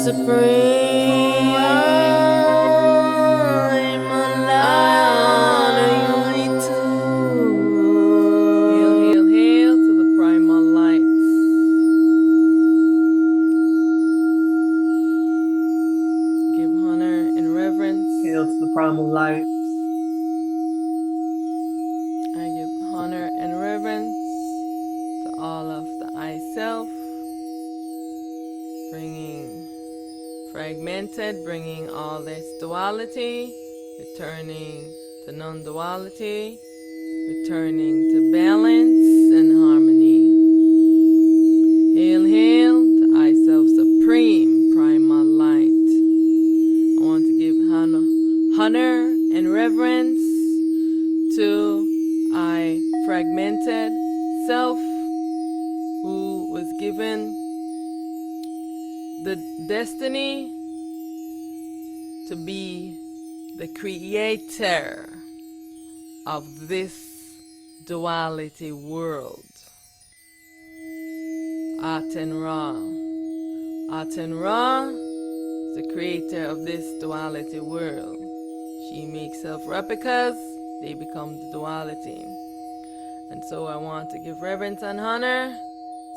Supreme. Hail, hail, hail to the primal lights. Give honor and reverence. Hail to the primal light. I give honor and reverence to all of the I Self, bringing fragmented, bringing all this duality, returning to non-duality, returning to balance and harmony. Hail, hail to I Self Supreme Primal Light. I want to give honor and reverence to I Fragmented Self, who was given the destiny to be the creator of this duality world. Aten Ra. Aten Ra is the creator of this duality world. She makes self-replicas, they become the duality. And so I want to give reverence and honor,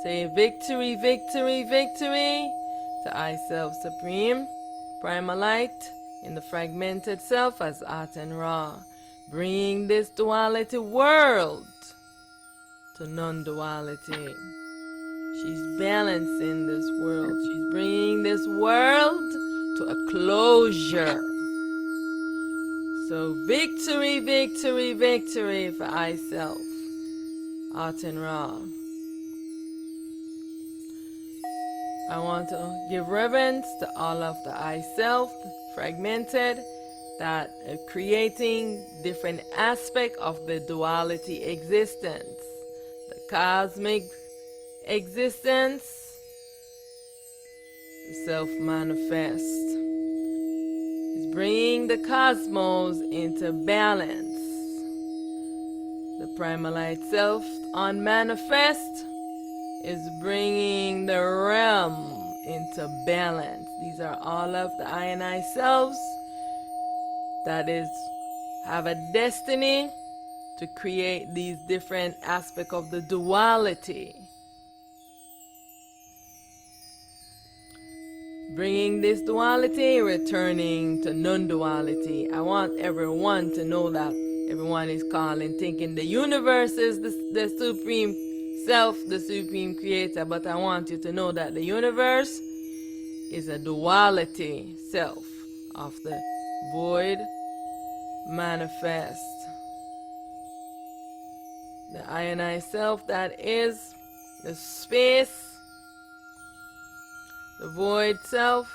say victory, victory, victory to I Self Supreme, Primal Light, in the fragmented self as Aten Ra, bringing this duality world to non-duality. She's balancing this world. She's bringing this world to a closure. So victory, victory, victory for I Self, Aten Ra. I want to give reverence to all of the I Self, fragmented, that are creating different aspects of the duality existence. The cosmic existence, the self-manifest, is bringing the cosmos into balance. The primal light self, unmanifest, is bringing the realm into balance. These are all of the I and I selves that have a destiny to create these different aspects of the duality. Bringing this duality, returning to non-duality. I want everyone to know that everyone is calling, thinking the universe is the supreme self, the supreme creator, but I want you to know that the universe is a duality self of the void manifest. The I and I self, that is the space, the void self,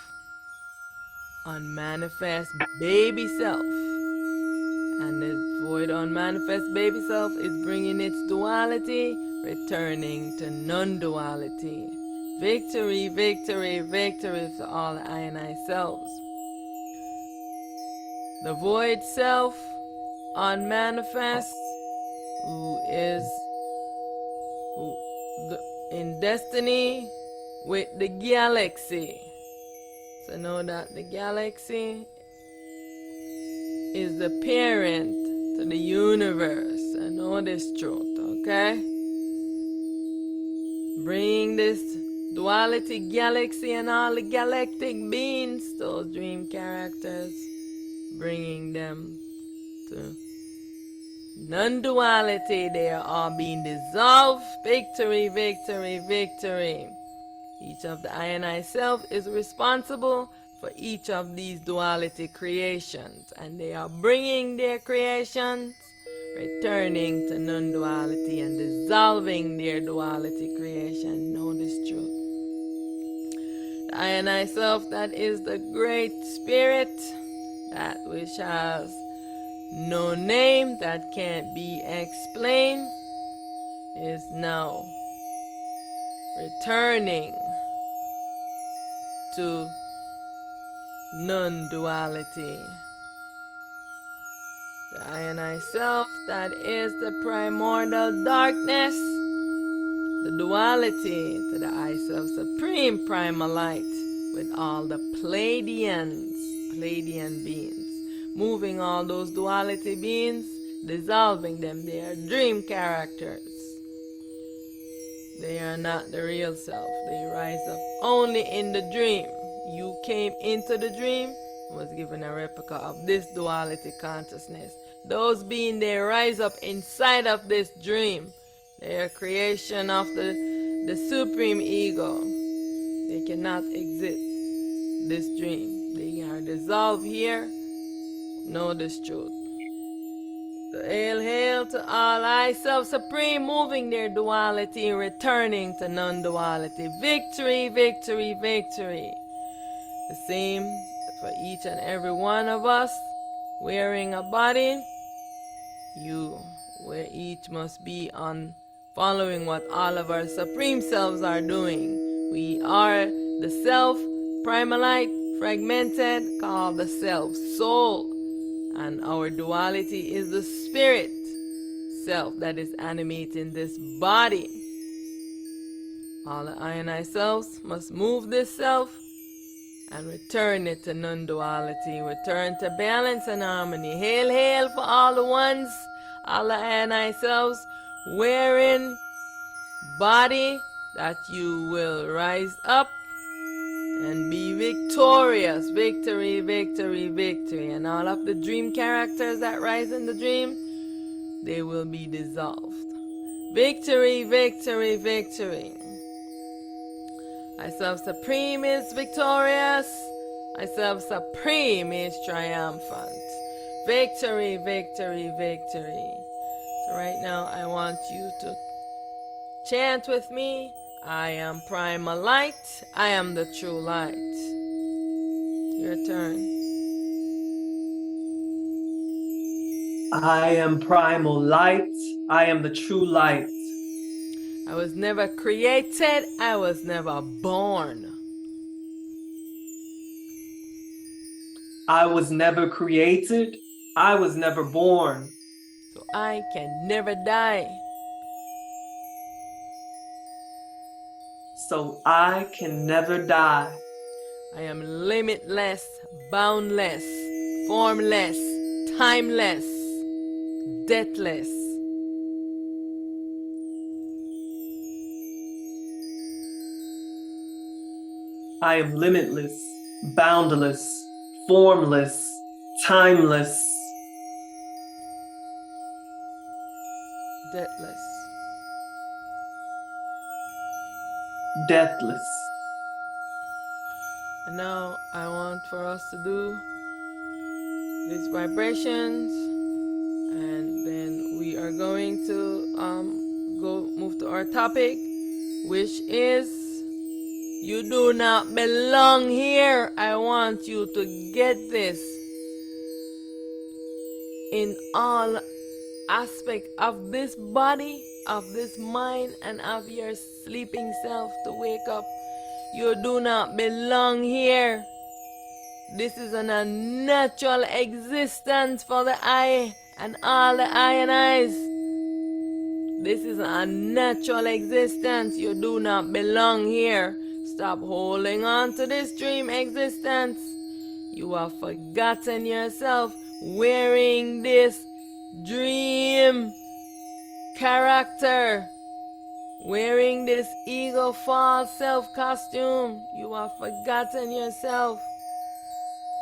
unmanifest baby self. And the void unmanifest baby self is bringing its duality, returning to non-duality. Victory, victory, victory for all I and I selves. The void self, unmanifest, who is in destiny with the galaxy. So know that the galaxy is the parent to the universe. I know this truth, okay? Bring this duality galaxy and all the galactic beings, those dream characters, bringing them to non-duality. They are all being dissolved. Victory, victory, victory. Each of the I and I self is responsible for each of these duality creations, and they are bringing their creations, returning to non-duality and dissolving their duality creation. Know this truth. The I and I self, that is the great spirit, that which has no name, that can't be explained, is now returning to non-duality. The I and I self, that is the primordial darkness, the duality to the I Self Supreme Primal Light, with all the Pleiadian beings, moving all those duality beings, dissolving them. They are dream characters. They are not the real self. They rise up only in the dream. You came into the dream and was given a replica of this duality consciousness. Those beings, they rise up inside of this dream. They are creation of the supreme ego. They cannot exit this dream. They are dissolved here. Know this truth. So hail, hail to all I self supreme, moving their duality, returning to non-duality. Victory, victory, victory. The same for each and every one of us. Wearing a body, where each must be on following what all of our supreme selves are doing. We are the self, primalite, fragmented, called the self, soul. And our duality is the spirit self that is animating this body. All the I and I selves must move this self and return it to non-duality, return to balance and harmony. Hail, hail for all the ones, all the I and I selves, wearing body that you will rise up and be victorious. Victory, victory, victory. And all of the dream characters that rise in the dream, they will be dissolved. Victory, victory, victory. I self supreme is victorious. I self supreme is triumphant. Victory, victory, victory. So right now I want you to chant with me. I am primal light. I am the true light. Your turn. I am primal light. I am the true light. I was never created. I was never born. I was never created. I was never born. So I can never die. So I can never die. I am limitless, boundless, formless, timeless, deathless. I am limitless, boundless, formless, timeless, Deathless. deathless. And now I want for us to do these vibrations, and then we are going to move to our topic, which is you do not belong here. I want you to get this in all aspect of this body, of this mind, and of your sleeping self to wake up. You do not belong here. This is an unnatural existence for the I and all the I and I's. This is an unnatural existence. You do not belong here. Stop holding on to this dream existence. You have forgotten yourself, wearing this dream character, wearing this ego false self costume. You have forgotten yourself.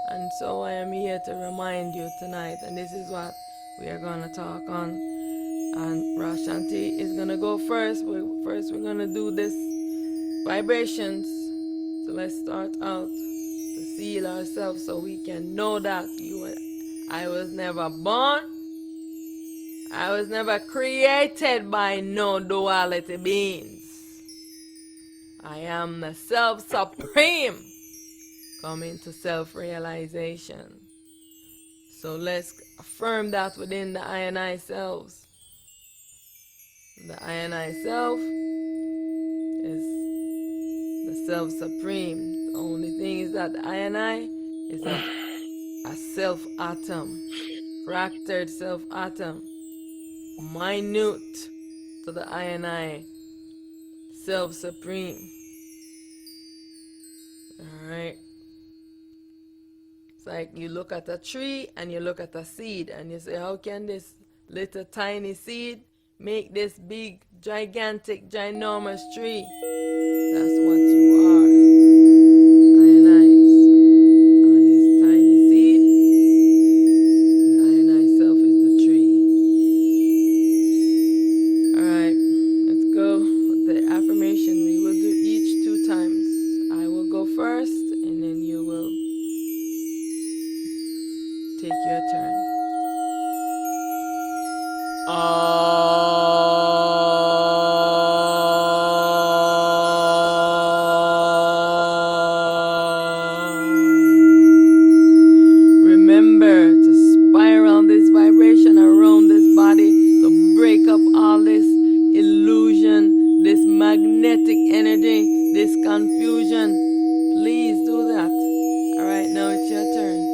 And so I am here to remind you tonight, and this is what we are going to talk on. And Rashanti is going to go first. First we're going to do this vibrations. So let's start out to seal ourselves so we can know that I was never born. I was never created by no duality beings. I am the self supreme, coming to self-realization. So let's affirm that within the I and I selves. The I and I self is the self supreme. The only thing is that the I and I is a self atom, fractured self atom, minute to the I and I self supreme. Alright. It's like you look at a tree and you look at a seed and you say, how can this little tiny seed make this big, gigantic, ginormous tree? That's what you are. I are this tiny seed, and I self is the tree. Alright, let's go with the affirmation. We will do each 2 times. I will go first and then you will take your turn. Remember to spiral this vibration around this body to break up all this illusion, this magnetic energy, this confusion. Please do that. Alright, now it's your turn.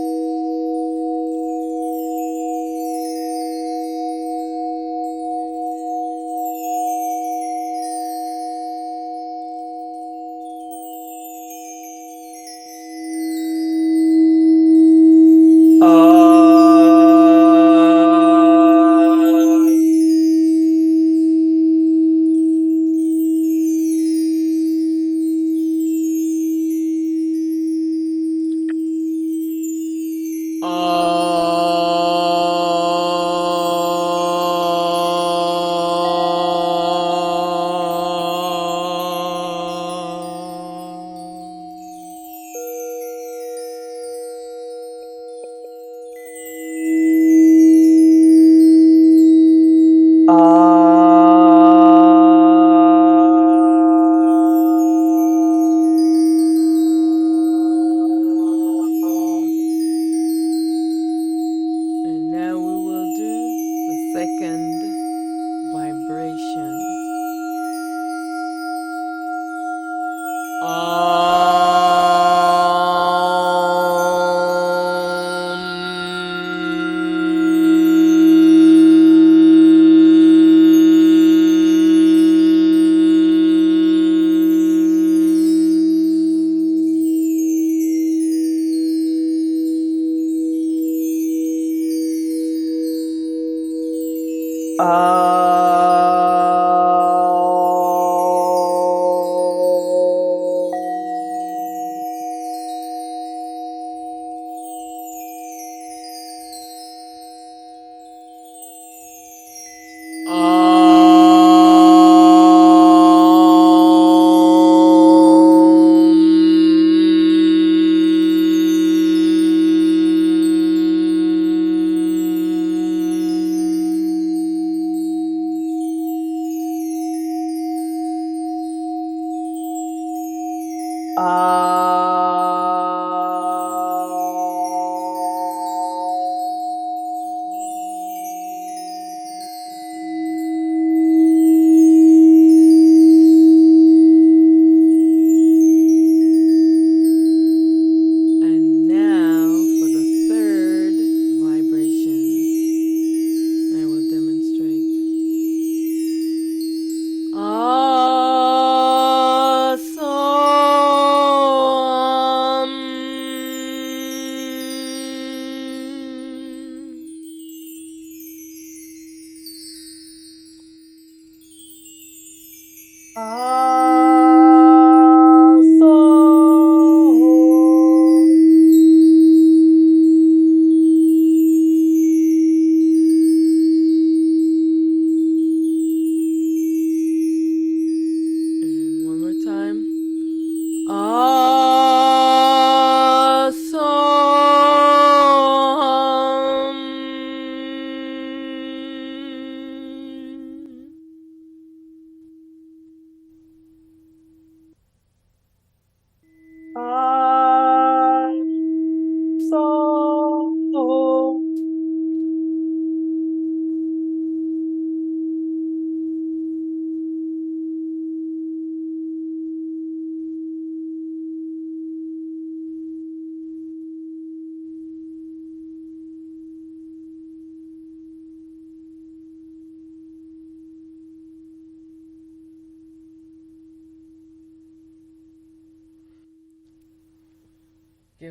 And now we will do the second vibration.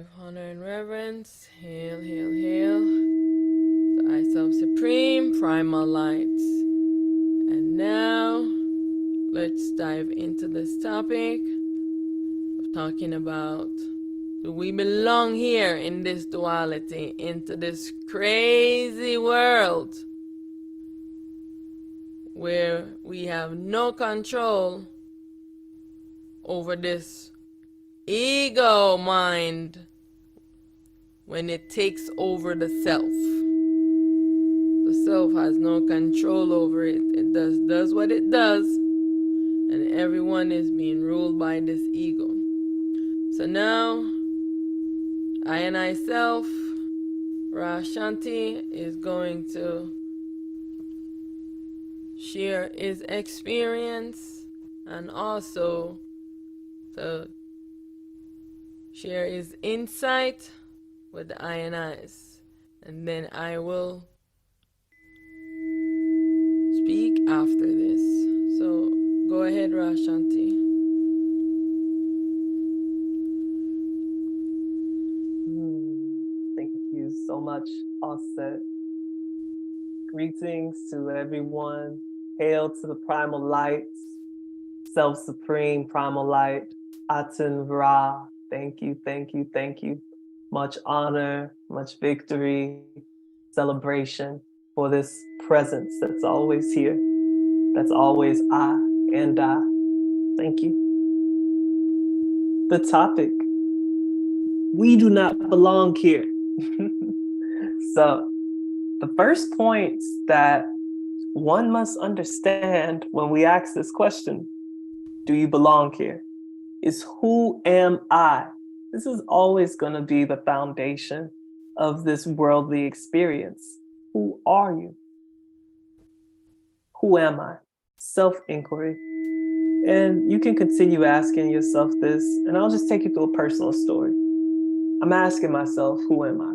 Give honor and reverence. Hail, hail, hail. To I Self Supreme, Primal Lights. And now, let's dive into this topic of talking about, do we belong here in this duality, into this crazy world where we have no control over this ego mind when it takes over the self. The self has no control over it. It does what it does, and everyone is being ruled by this ego. So now, I and I Self, Ra Shanti, is going to share his experience and also to share his insight with the I and I's. And then I will speak after this. So go ahead, Ra Shanti. Thank you so much, Auset. Greetings to everyone. Hail to the Primal Lights, Self Supreme Primal Light, Aten Ra. Thank you, thank you, thank you. Much honor, much victory, celebration for this presence that's always here, that's always I and I. Thank you. The topic, we do not belong here. So, the first point that one must understand when we ask this question, do you belong here, is who am I? This is always going to be the foundation of this worldly experience. Who are you? Who am I? Self-inquiry. And you can continue asking yourself this, and I'll just take you through a personal story. I'm asking myself, who am I?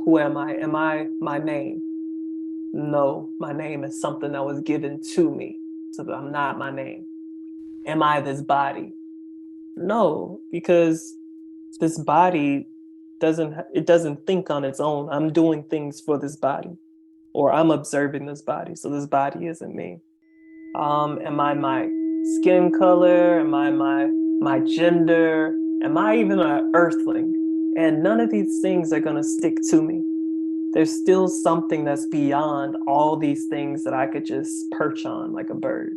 Who am I? Am I my name? No, my name is something that was given to me, so that I'm not my name. Am I this body? No, because this body doesn't think on its own. I'm doing things for this body, or I'm observing this body, so this body isn't me. Am I my skin color? Am I my gender? Am I even an earthling? And none of these things are gonna stick to me. There's still something that's beyond all these things that I could just perch on like a bird.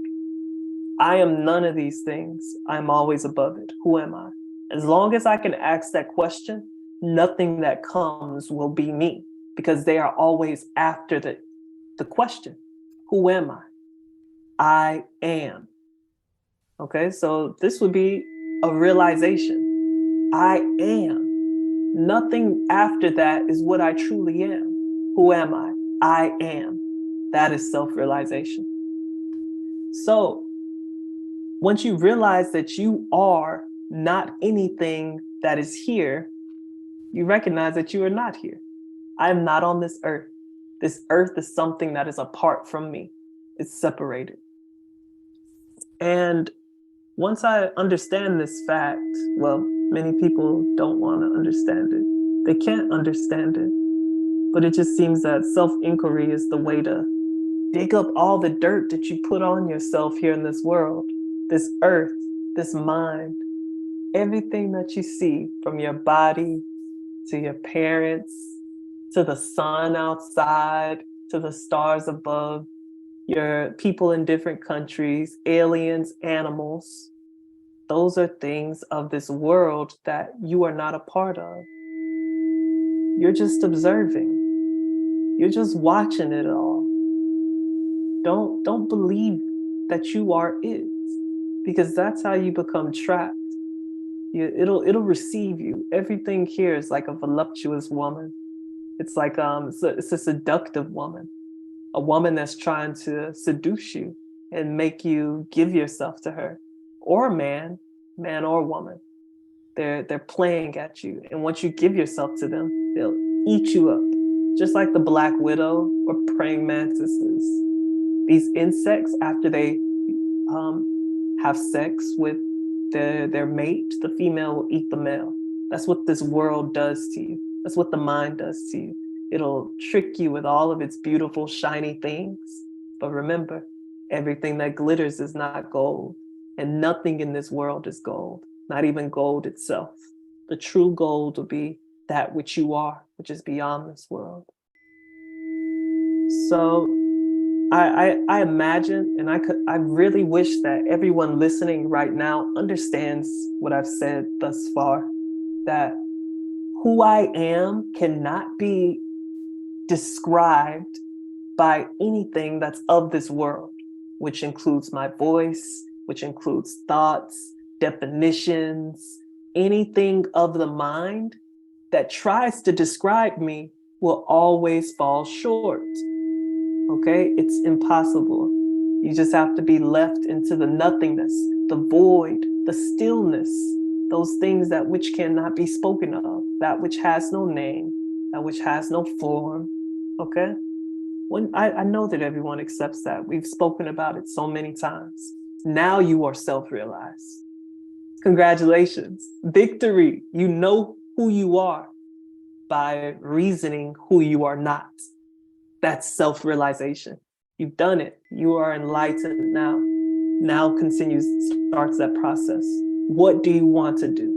I am none of these things. I'm always above it. Who am I? As long as I can ask that question, nothing that comes will be me, because they are always after the question. Who am I? I am. Okay, so this would be a realization. I am. Nothing after that is what I truly am. Who am I? I am. That is self-realization. So once you realize that you are not anything that is here, you recognize that you are not here. I am not on this earth. This earth is something that is apart from me. It's separated. And once I understand this fact, well, many people don't want to understand it. They can't understand it. But it just seems that self-inquiry is the way to dig up all the dirt that you put on yourself here in this world, this earth, this mind, everything that you see, from your body to your parents, to the sun outside, to the stars above, your people in different countries, aliens, animals. Those are things of this world that you are not a part of. You're just observing. You're just watching it all. Don't believe that you are it, because that's how you become trapped. It'll receive you. Everything here is like a voluptuous woman. It's like it's a seductive woman, a woman that's trying to seduce you and make you give yourself to her, or a man or woman. They're playing at you, and once you give yourself to them, they'll eat you up, just like the black widow or praying mantises. These insects, after they have sex with their mate, the female will eat the male. That's what this world does to you. That's what the mind does to you. It'll trick you with all of its beautiful, shiny things. But remember, everything that glitters is not gold. And nothing in this world is gold, not even gold itself. The true gold will be that which you are, which is beyond this world. So I imagine, and I really wish that everyone listening right now understands what I've said thus far, that who I am cannot be described by anything that's of this world, which includes my voice, which includes thoughts, definitions, anything of the mind that tries to describe me will always fall short. Okay, it's impossible. You just have to be left into the nothingness, the void, the stillness, those things that which cannot be spoken of, that which has no name, that which has no form. Okay? I know that everyone accepts that. We've spoken about it so many times. Now you are self-realized. Congratulations. Victory. You know who you are by reasoning who you are not. That's self-realization. You've done it. You are enlightened now. Now starts that process. What do you want to do?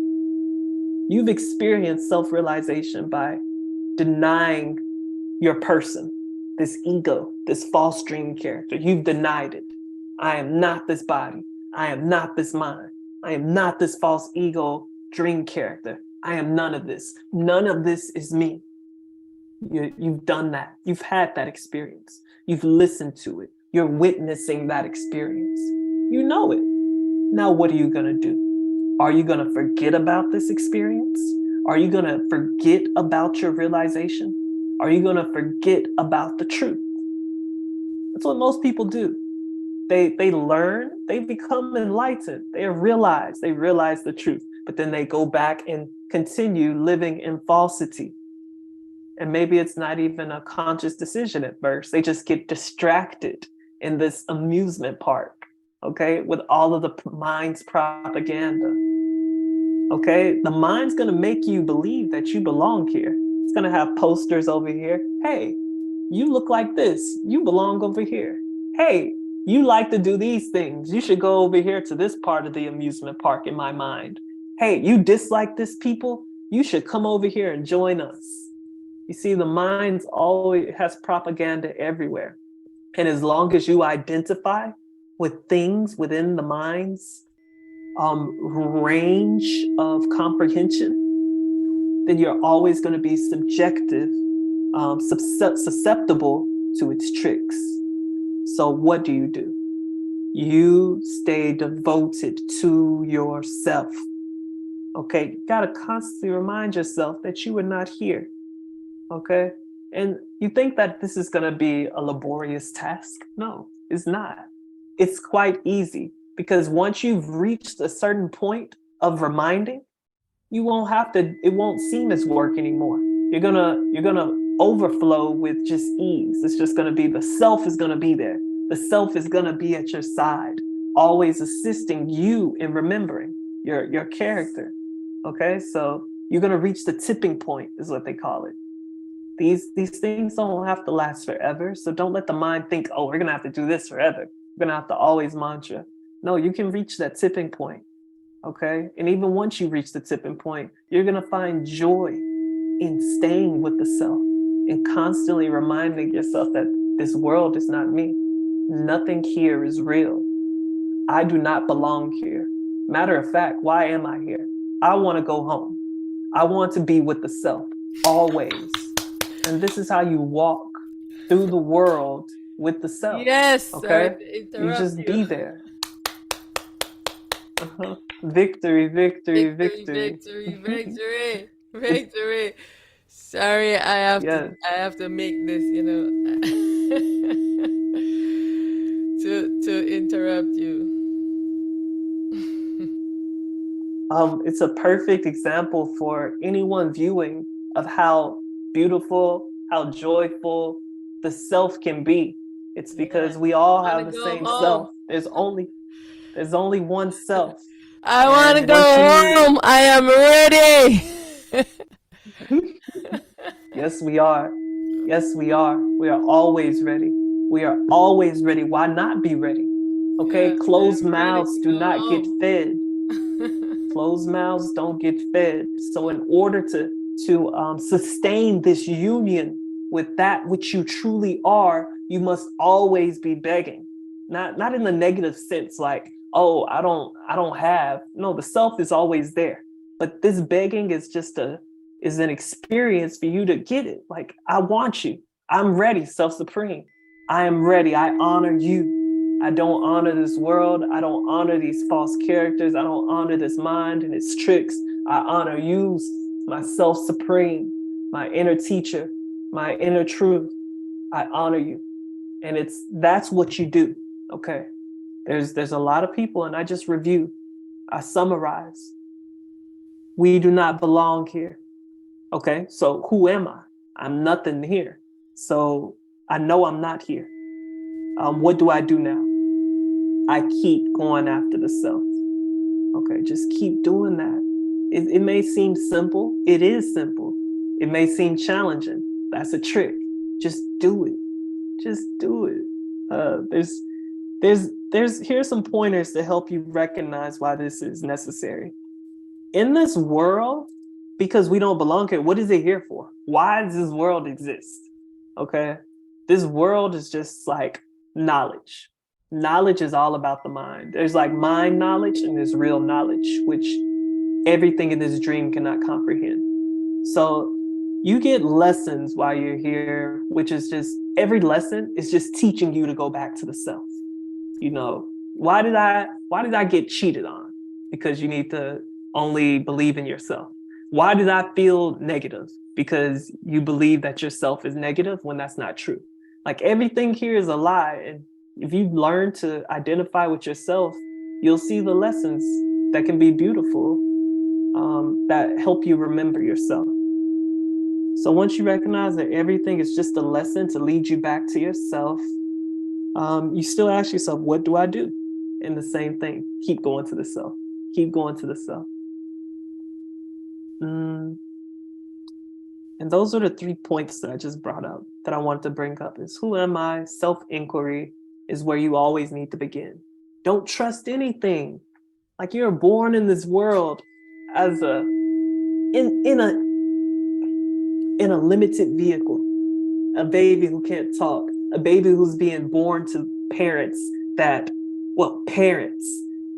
You've experienced self-realization by denying your person, this ego, this false dream character. You've denied it. I am not this body. I am not this mind. I am not this false ego dream character. I am none of this. None of this is me. You've done that. You've had that experience. You've listened to it. You're witnessing that experience. You know it. Now, what are you going to do? Are you going to forget about this experience? Are you going to forget about your realization? Are you going to forget about the truth? That's what most people do. They learn, they become enlightened. They realize the truth, but then they go back and continue living in falsity. And maybe it's not even a conscious decision at first. They just get distracted in this amusement park, okay, with all of the mind's propaganda. Okay, the mind's gonna make you believe that you belong here. It's gonna have posters over here. Hey, you look like this. You belong over here. Hey, you like to do these things. You should go over here to this part of the amusement park in my mind. Hey, you dislike this people. You should come over here and join us. You see, the mind always has propaganda everywhere. And as long as you identify with things within the mind's range of comprehension, then you're always going to be susceptible to its tricks. So what do? You stay devoted to yourself. Okay, you got to constantly remind yourself that you are not here. Okay, and you think that this is going to be a laborious task? No, it's not. It's quite easy, because once you've reached a certain point of reminding, it won't seem as work anymore. You're gonna overflow with just ease. It's just gonna be, the self is gonna be there. The self is gonna be at your side, always assisting you in remembering your character. Okay, so you're gonna reach the tipping point, is what they call it. These things don't have to last forever. So don't let the mind think, oh, we're gonna have to do this forever. We're gonna have to always mantra. No, you can reach that tipping point. Okay, and even once you reach the tipping point, you're gonna find joy in staying with the self and constantly reminding yourself that this world is not me. Nothing here is real. I do not belong here. Matter of fact, why am I here? I want to go home. I want to be with the self always. And this is how you walk through the world with the self. Yes. Okay. You just be there. Victory, victory, victory. Victory, victory. Sorry, I have to make this, to interrupt you. It's a perfect example for anyone viewing of how beautiful, how joyful the self can be. It's because we all have the same self. There's only one self. I want to go home. I am ready. Yes, we are. Yes, we are. We are always ready. We are always ready. Why not be ready? Okay, Yes, closed I'm ready mouths to do go not get home. fed. Closed mouths don't get fed. So in order to sustain this union with that which you truly are, you must always be begging. Not in the negative sense, like, oh, I don't have. No, the self is always there. But this begging is an experience for you to get it. Like, I want you. I'm ready, self-supreme. I am ready. I honor you. I don't honor this world. I don't honor these false characters. I don't honor this mind and its tricks. I honor you, myself supreme, my inner teacher, my inner truth. I honor you. And that's what you do. Okay. There's a lot of people, and I just review. I summarize. We do not belong here. Okay. So who am I? I'm nothing here. So I know I'm not here. What do I do now? I keep going after the self. Okay, just keep doing that. It may seem simple. It is simple. It may seem challenging. That's a trick. Just do it. Just do it. Here's some pointers to help you recognize why this is necessary. In this world, because we don't belong here, what is it here for? Why does this world exist? Okay, this world is just like knowledge. Knowledge is all about the mind. There's like mind knowledge and there's real knowledge, which everything in this dream cannot comprehend. So you get lessons while you're here, which is just every lesson is just teaching you to go back to the self. You know, why did I get cheated on? Because you need to only believe in yourself. Why did I feel negative? Because you believe that yourself is negative when that's not true. Like everything here is a lie. And if you learn to identify with yourself, you'll see the lessons that can be beautiful, that help you remember yourself. So once you recognize that everything is just a lesson to lead you back to yourself, you still ask yourself, what do I do? And the same thing, keep going to the self. Keep going to the self. And those are the 3 points that I just brought up that I wanted to bring up is who am I? Self-inquiry is where you always need to begin. Don't trust anything. Like you're born in this world as in a limited vehicle, a baby who can't talk, a baby who's being born to parents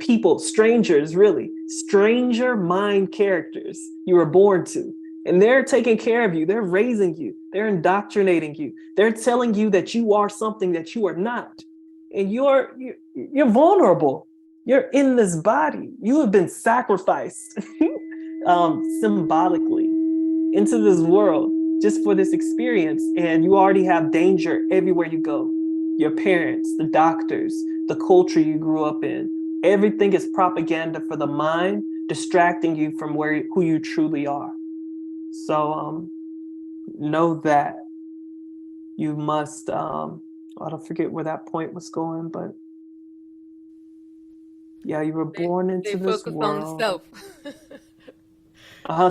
people, strangers, really, stranger mind characters you were born to. And they're taking care of you. They're raising you. They're indoctrinating you. They're telling you that you are something that you are not. And you're vulnerable. You're in this body. You have been sacrificed symbolically into this world just for this experience. And you already have danger everywhere you go. Your parents, the doctors, the culture you grew up in. Everything is propaganda for the mind, distracting you from who you truly are. So know that you must, I don't forget where that point was going, but yeah, you were born into this world.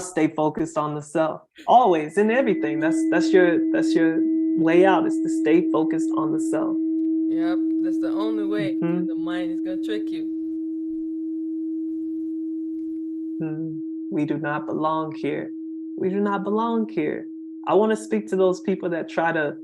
Stay focused on the self. Always, in everything. That's your way out, is to stay focused on the self. Yep, that's the only way. Mm-hmm. The mind is gonna trick you. We do not belong here. We do not belong here. I want to speak to those people that try to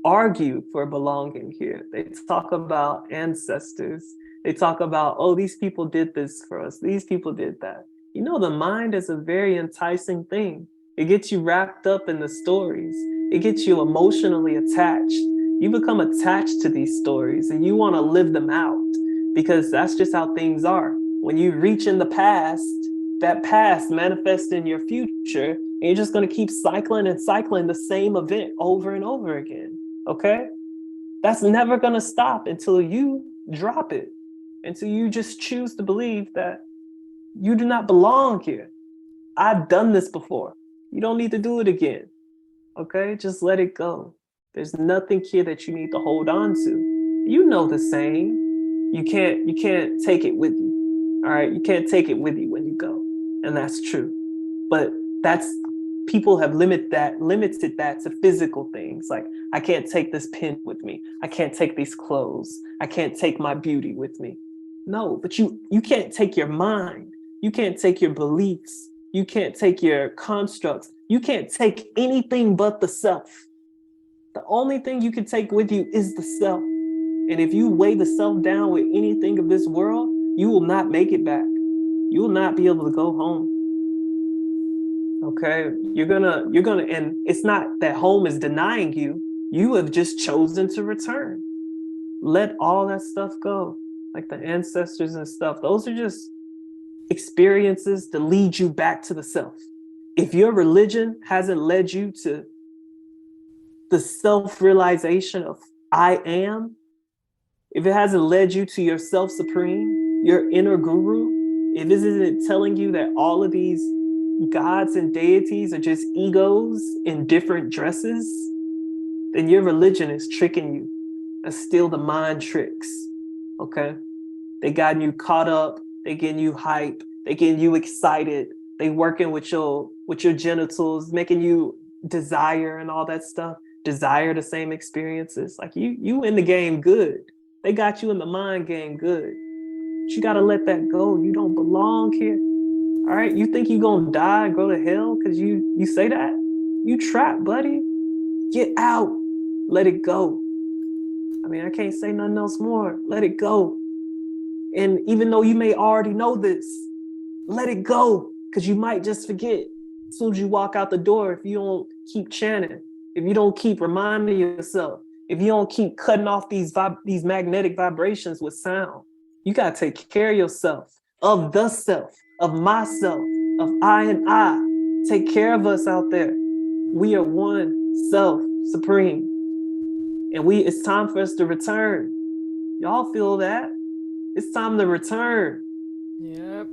argue for belonging here. They talk about ancestors. They talk about, oh, these people did this for us. These people did that. You know, the mind is a very enticing thing. It gets you wrapped up in the stories. It gets you emotionally attached. You become attached to these stories and you want to live them out because that's just how things are. When you reach in the past, that past manifests in your future, and you're just going to keep cycling and cycling the same event over and over again. Okay? That's never going to stop until you drop it, until you just choose to believe that you do not belong here. I've done this before. You don't need to do it again. Okay? Just let it go. There's nothing here that you need to hold on to. You know the saying. You can't take it with you. All right? You can't take it with you when you go. And that's true. But that's people have limited that to physical things. Like, I can't take this pen with me. I can't take these clothes. I can't take my beauty with me. No, but you can't take your mind. You can't take your beliefs. You can't take your constructs. You can't take anything but the self. The only thing you can take with you is the self. And if you weigh the self down with anything of this world, you will not make it back. You will not be able to go home. Okay, you're gonna, and it's not that home is denying you. You have just chosen to return. Let all that stuff go, like the ancestors and stuff. Those are just experiences to lead you back to the self. If your religion hasn't led you to the self-realization of I am, if it hasn't led you to your self-supreme, your inner guru, if it isn't telling you that all of these gods and deities are just egos in different dresses, then your religion is tricking you. That's still the mind tricks, okay? They got you caught up, they getting you hype, they getting you excited, they working with your genitals, making you desire and all that stuff, desire the same experiences. Like you in the game good. They got you in the mind game good. But you gotta let that go. You don't belong here. All right, you think you gonna die and go to hell because you say that? You trapped, buddy. Get out. Let it go. I mean, I can't say nothing else more. Let it go. And even though you may already know this, let it go, because you might just forget as soon as you walk out the door if you don't keep chanting, if you don't keep reminding yourself, if you don't keep cutting off these magnetic vibrations with sound. You got to take care of yourself, of the self, of myself, of I and I. Take care of us out there. We are one self supreme. And it's time for us to return. Y'all feel that? It's time to return. Yep.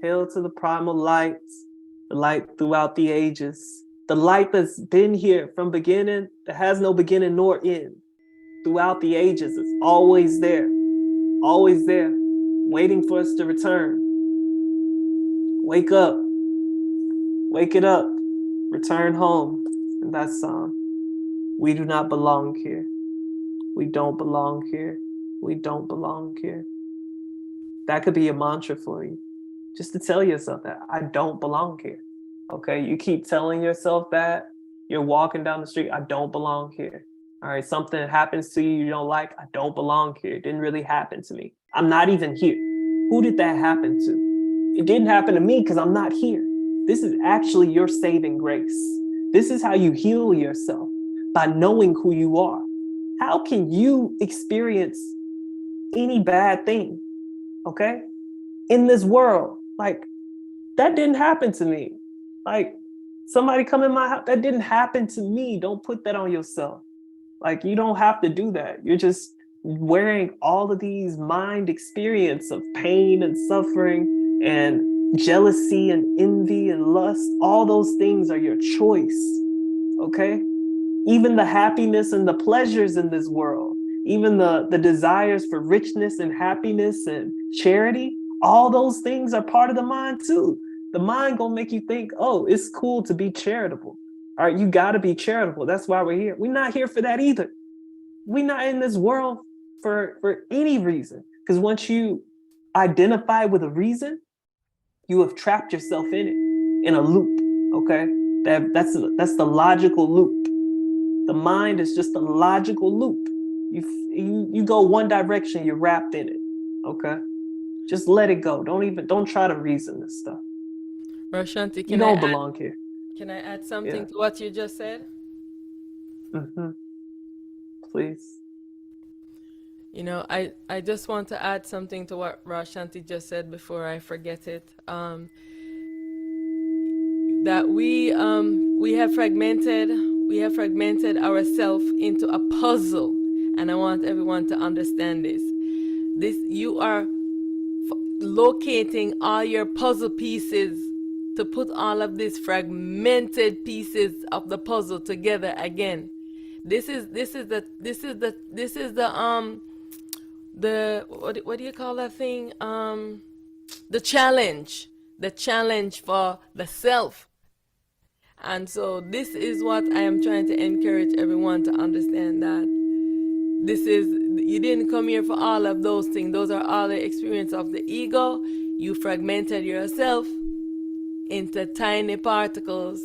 Hail to the primal lights, the light throughout the ages, the light that's been here from beginning, that has no beginning nor end. Throughout the ages, it's always there, waiting for us to return. Wake up, wake it up, return home. And that song, we do not belong here. We don't belong here. We don't belong here. That could be a mantra for you. Just to tell yourself that I don't belong here. Okay, you keep telling yourself that. You're walking down the street, I don't belong here. All right, something happens to you don't like, I don't belong here. It didn't really happen to me. I'm not even here. Who did that happen to? It didn't happen to me because I'm not here. This is actually your saving grace. This is how you heal yourself, by knowing who you are. How can you experience any bad thing, okay, in this world? Like, that didn't happen to me. Like, somebody come in my house, that didn't happen to me. Don't put that on yourself. Like, you don't have to do that. You're just wearing all of these mind experience of pain and suffering and jealousy and envy and lust. All those things are your choice, okay? Even the happiness and the pleasures in this world, even the desires for richness and happiness and charity, all those things are part of the mind too. The mind gonna make you think, oh, it's cool to be charitable. All right, you gotta be charitable. That's why we're here. We're not here for that either. We're not in this world for any reason. Because once you identify with a reason, you have trapped yourself in it, in a loop, okay? That's the logical loop. The mind is just a logical loop. You go one direction, you're wrapped in it, okay? Just let it go. Don't try to reason this stuff. Roshanti, You don't belong here. Can I add something to what you just said? Mm-hmm. Please. You know, I just want to add something to what Roshanti just said before I forget it. That we have fragmented ourselves into a puzzle, and I want everyone to understand this. You are locating all your puzzle pieces to put all of these fragmented pieces of the puzzle together again. This is the what do you call that thing? The challenge. The challenge for the self. And so this is what I am trying to encourage everyone to understand, that this is, you didn't come here for all of those things. Those are all the experience of the ego. You fragmented yourself into tiny particles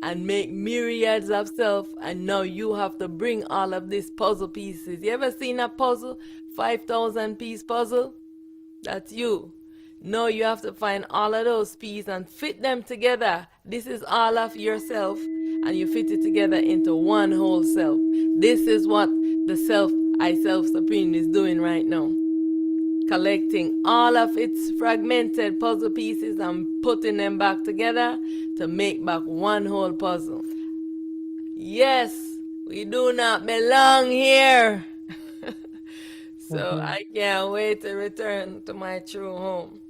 and make myriads of self, and now you have to bring all of these puzzle pieces. You ever seen a puzzle? 5,000 piece puzzle? That's you. No, you have to find all of those pieces and fit them together. This is all of yourself, and you fit it together into one whole self. This is what the self, I self supreme, is doing right now. Collecting all of its fragmented puzzle pieces and putting them back together to make back one whole puzzle. Yes, we do not belong here. So I can't wait to return to my true home.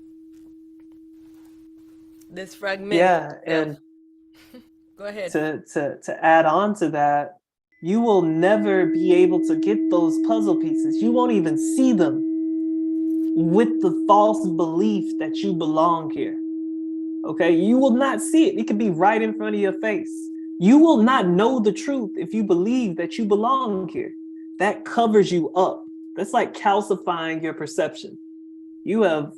This fragmented Yeah, self. and Go ahead. to add on to that, you will never be able to get those puzzle pieces. You won't even see them with the false belief that you belong here. Okay, you will not see it. It could be right in front of your face. You will not know the truth if you believe that you belong here. That covers you up. That's like calcifying your perception. You have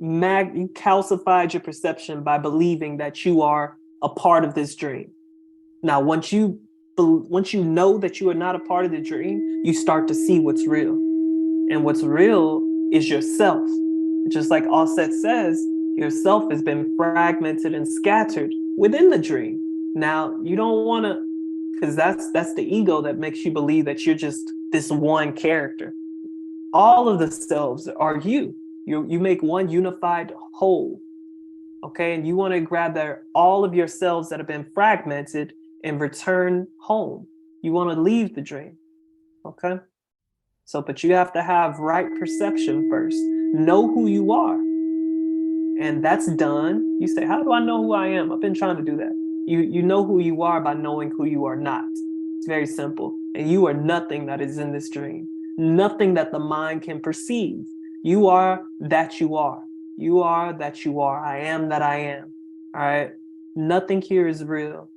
you calcified your perception by believing that you are a part of this dream. Now, once you know that you are not a part of the dream, you start to see what's real. And what's real is yourself. Just like Auset says, yourself has been fragmented and scattered within the dream. Now, you don't want to, because that's the ego that makes you believe that you're just this one character. All of the selves are you. You make one unified whole. Okay, and you want to grab all of your selves that have been fragmented and return home. You want to leave the dream. Okay? So, but you have to have right perception first. Know who you are. And that's done. You say, how do I know who I am? I've been trying to do that. You know who you are by knowing who you are not. It's very simple. And you are nothing that is in this dream. Nothing that the mind can perceive. You are that you are. You are that you are. I am that I am. All right? Nothing here is real.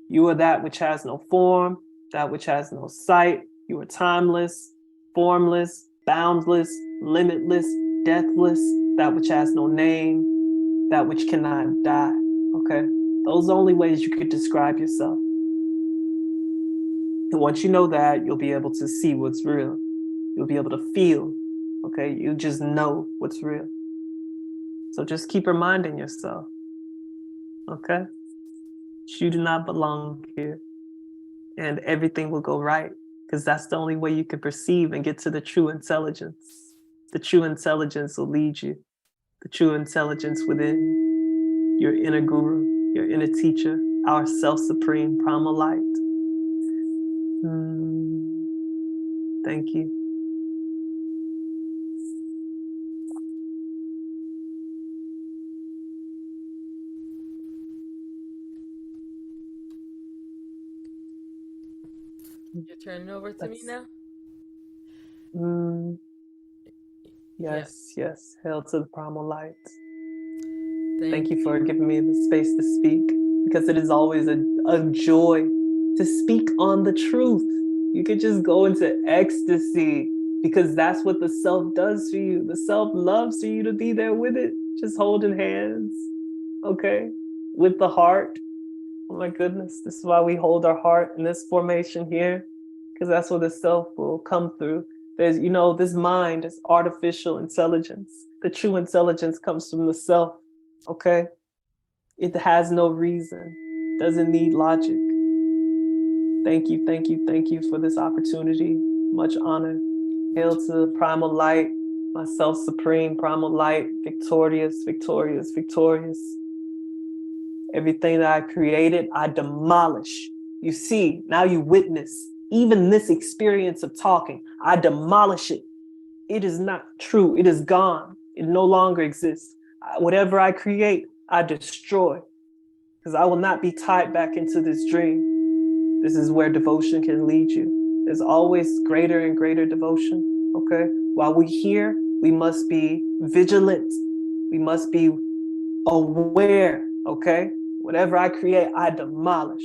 You are that which has no form, that which has no sight. You are timeless, formless, boundless, limitless, deathless, that which has no name, that which cannot die. Okay? Those are the only ways you could describe yourself. And once you know that, you'll be able to see what's real. You'll be able to feel. Okay? You just know what's real. So just keep reminding yourself. Okay? You do not belong here. And everything will go right, because that's the only way you can perceive and get to the true intelligence. The true intelligence will lead you. The true intelligence within your inner guru, your inner teacher, our self-supreme primal light. Thank you. You're turning over to me now? Yes. Hail to the primal light. Thank you for giving me the space to speak, because it is always a joy to speak on the truth. You could just go into ecstasy, because that's what the self does for you. The self loves for you to be there with it, just holding hands, okay? With the heart. Oh my goodness, this is why we hold our heart in this formation here, because that's where the self will come through. There's, this mind is artificial intelligence. The true intelligence comes from the self, okay? It has no reason, doesn't need logic. Thank you for this opportunity. Much honor. Hail to the primal light, my self-supreme primal light, victorious. Everything that I created, I demolish. You see, now you witness, even this experience of talking, I demolish it. It is not true. It is gone. It no longer exists. Whatever I create, I destroy, because I will not be tied back into this dream. This is where devotion can lead you. There's always greater and greater devotion, okay? While we're here, we must be vigilant. We must be aware, okay? Whatever I create, I demolish.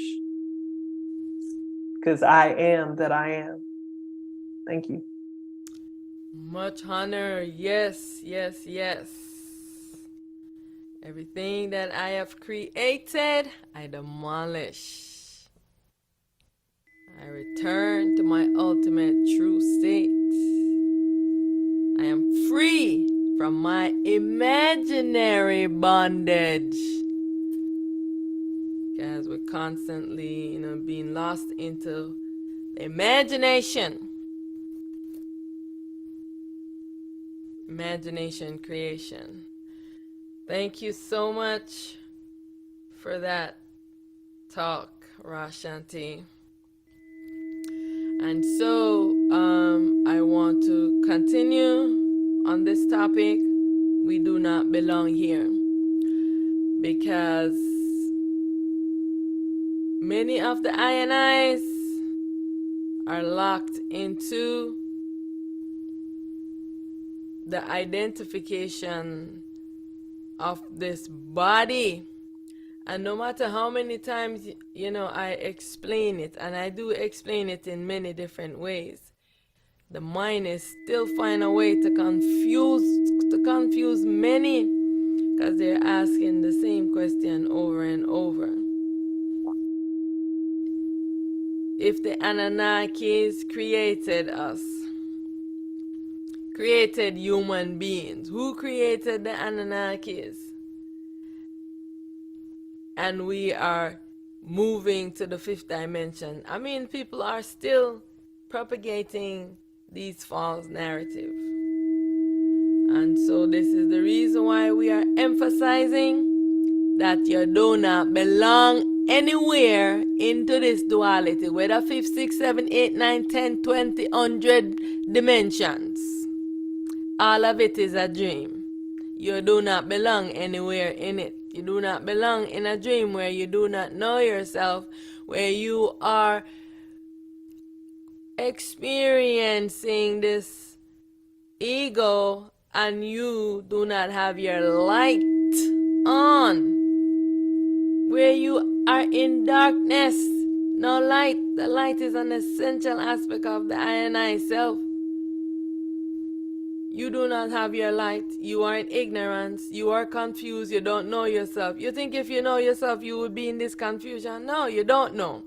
Because I am that I am. Thank you. Much honor. Yes, yes, yes. Everything that I have created, I demolish. I return to my ultimate true state. I am free from my imaginary bondage. Because we're constantly, being lost into the imagination. Imagination creation. Thank you so much for that talk, Rashanti. And so I want to continue on this topic. We do not belong here, because many of the Ionis are locked into the identification of this body. And no matter how many times, I explain it, and I do explain it in many different ways, the mind is still find a way to confuse many, because they're asking the same question over and over. If the Annunakis created us, created human beings, who created the Annunakis? And we are moving to the fifth dimension. I mean, people are still propagating these false narratives. And so this is the reason why we are emphasizing that you do not belong anywhere into this duality, whether 5, 6, 7, 8, 9, 10, 20, 100 dimensions. All of it is a dream. You do not belong anywhere in it. You do not belong in a dream where you do not know yourself, where you are experiencing this ego and you do not have your light on, where you are in darkness, no light. The light is an essential aspect of the I and I self. You do not have your light. You are in ignorance. You are confused. You don't know yourself. You think if you know yourself, you would be in this confusion. No, you don't know.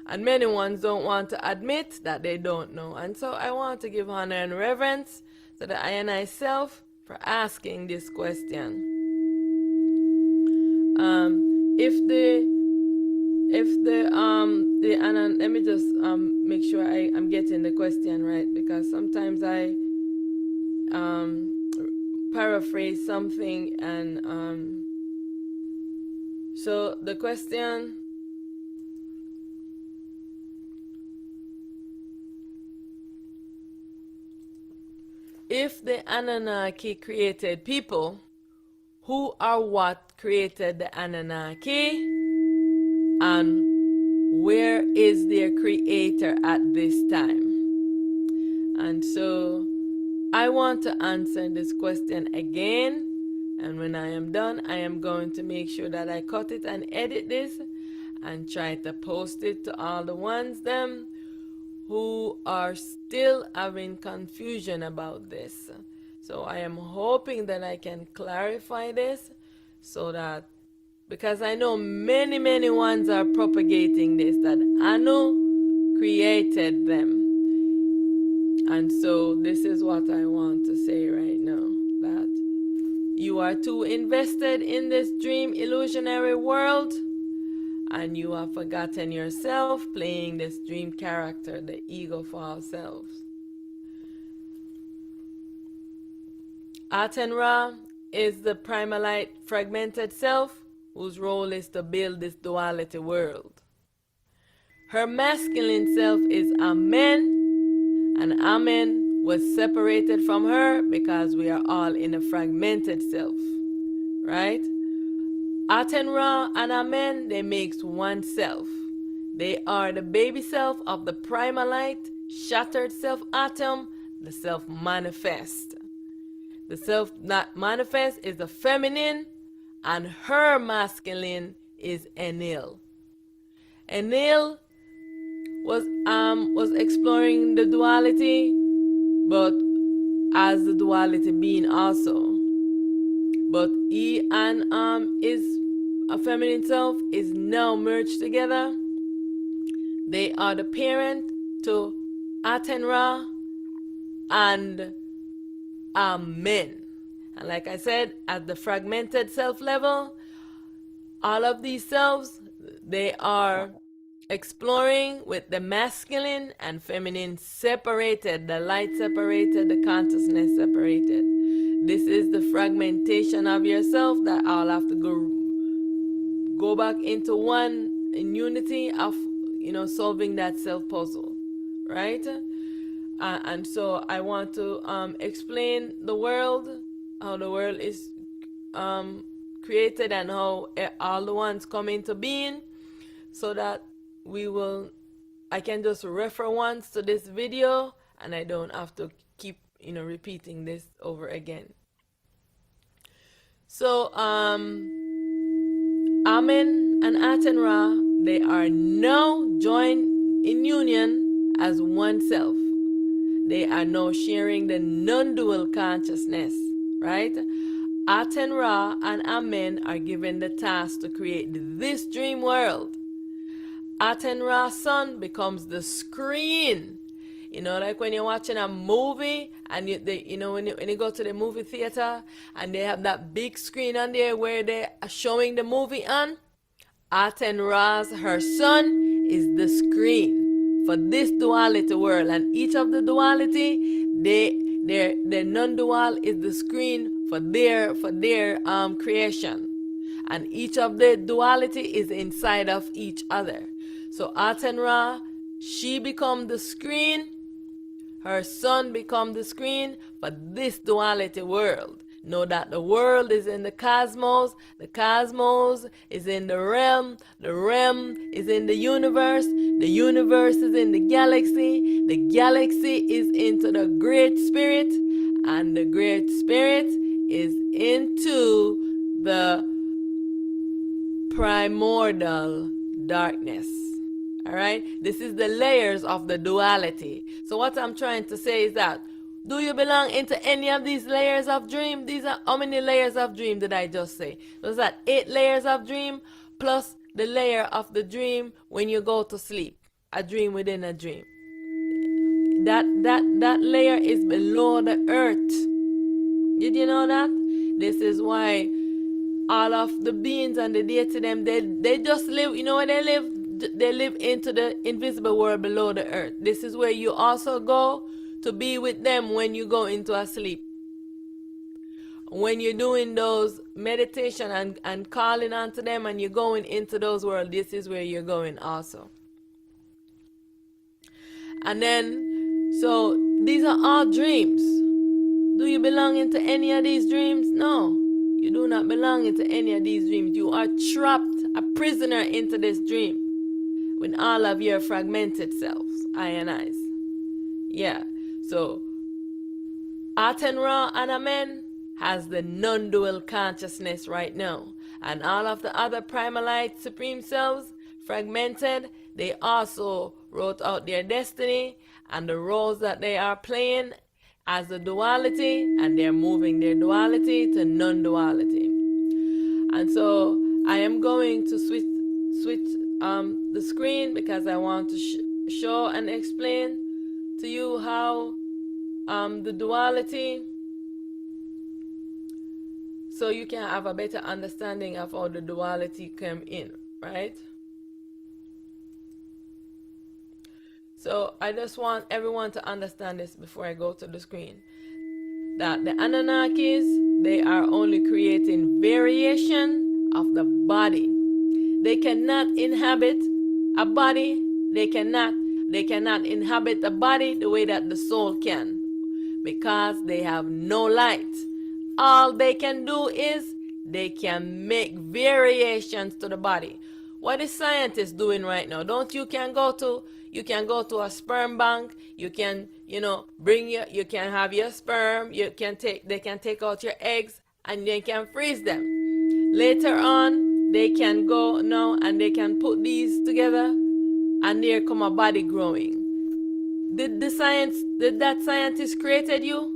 And many ones don't want to admit that they don't know. And so I want to give honor and reverence to the I and I self for asking this question. Let me just make sure I'm getting the question right, because sometimes I paraphrase something, and so the question, if the Anunnaki created people, who or what created the Anunnaki, and where is their creator at this time? And so I want to answer this question again, and when I am done, I am going to make sure that I cut it and edit this and try to post it to all the ones them who are still having confusion about this. So I am hoping that I can clarify this, so that, because I know many ones are propagating this, that Anu created them. And so this is what I want to say right now, that you are too invested in this dream illusionary world, and you have forgotten yourself playing this dream character, the ego for ourselves. Aten Ra is the primalite fragmented self, whose role is to build this duality world. Her masculine self is Amen, and Amen was separated from her because we are all in a fragmented self, right? Aten Ra and Amen, they makes one self. They are the baby self of the primalite, shattered self atom, the self manifest. The self that manifest is the feminine, and her masculine is Enil. Enil was exploring the duality, but as the duality being also. But he and his a feminine self is now merged together. They are the parent to Aten Ra and Amen. And like I said, at the fragmented self level, all of these selves, they are exploring with the masculine and feminine separated, the light separated, the consciousness separated. This is the fragmentation of yourself that all have to go back into one in unity of, solving that self puzzle, right? And so I want to explain the world, how the world is created and how all the ones come into being, so that I can just refer once to this video and I don't have to keep repeating this over again. So Amen and Aten Ra, they are now joined in union as one self. They are now sharing the non-dual consciousness, right? Aten Ra and Amen are given the task to create this dream world. Aten Ra's sun becomes the screen. Like when you're watching a movie and when you go to the movie theater and they have that big screen on there where they are showing the movie on. Aten Ra's, her sun, is the screen for this duality world, and each of the duality, their non-dual is the screen for their creation, and each of the duality is inside of each other. So Aten Ra, she become the screen, her son become the screen for this duality world. Know that the world is in the cosmos is in the realm is in the universe is in the galaxy is into the great spirit, and the great spirit is into the primordial darkness. All right, this is the layers of the duality. So what I'm trying to say is that, do you belong into any of these layers of dream? These are, how many layers of dream did I just say? Was that 8 layers of dream plus the layer of the dream when you go to sleep? A dream within a dream. That layer is below the earth. Did you know that? This is why all of the beings and the deity them, they just live, where they live? They live into the invisible world below the earth. This is where you also go to be with them when you go into a sleep. When you're doing those meditation and calling onto them and you're going into those worlds, this is where you're going also. And then, so these are all dreams. Do you belong into any of these dreams? No, you do not belong into any of these dreams. You are trapped, a prisoner into this dream with all of your fragmented selves, I and I's. Yeah. So, Aten Ra and Amen has the non-dual consciousness right now. And all of the other primalite supreme selves, fragmented, they also wrote out their destiny and the roles that they are playing as the duality, and they're moving their duality to non-duality. And so, I am going to switch the screen because I want to show and explain to you how the duality, so you can have a better understanding of how the duality came in, right? So I just want everyone to understand this before I go to the screen, that the Anunnakis, they are only creating variation of the body. They cannot inhabit a body. They cannot inhabit a body the way that the soul can, because they have no light. All they can do is they can make variations to the body. What is scientists doing right now? Don't you can go to a sperm bank, you can, you can have your sperm, they can take out your eggs and they can freeze them. Later on, they can go now and they can put these together and there come a body growing. Did that scientist created you?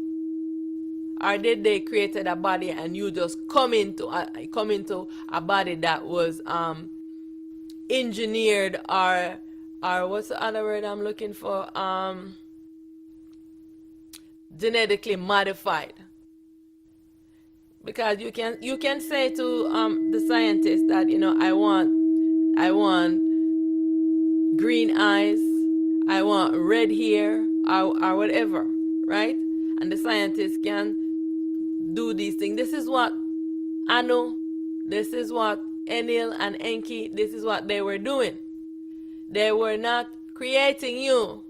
Or did they created a body and you just come into a body that was engineered, or what's the other word I'm looking for? Genetically modified. Because you can say to the scientist that, I want green eyes, I want red hair, or whatever, right? And the scientist can do these things. This is what Anu, this is what Enil and Enki, this is what they were doing. They were not creating you.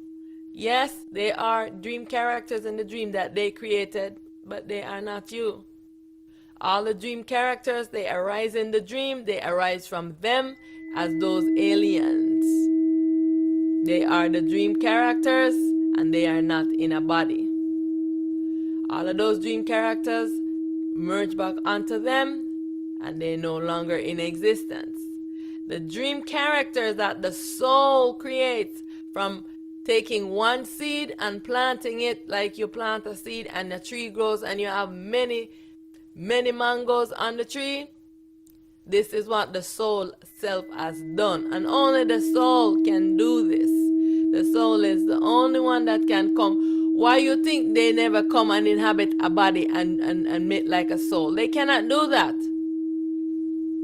Yes, they are dream characters in the dream that they created, but they are not you. All the dream characters, they arise in the dream, they arise from them as those aliens. They are the dream characters and they are not in a body. All of those dream characters merge back onto them and they're no longer in existence. The dream characters that the soul creates from taking one seed and planting it like you plant a seed and a tree grows and you have many mangoes on the tree. This is what the soul self has done, and only the soul can do this. The soul is the only one that can come. Why you think they never come and inhabit a body and make like a soul? They cannot do that.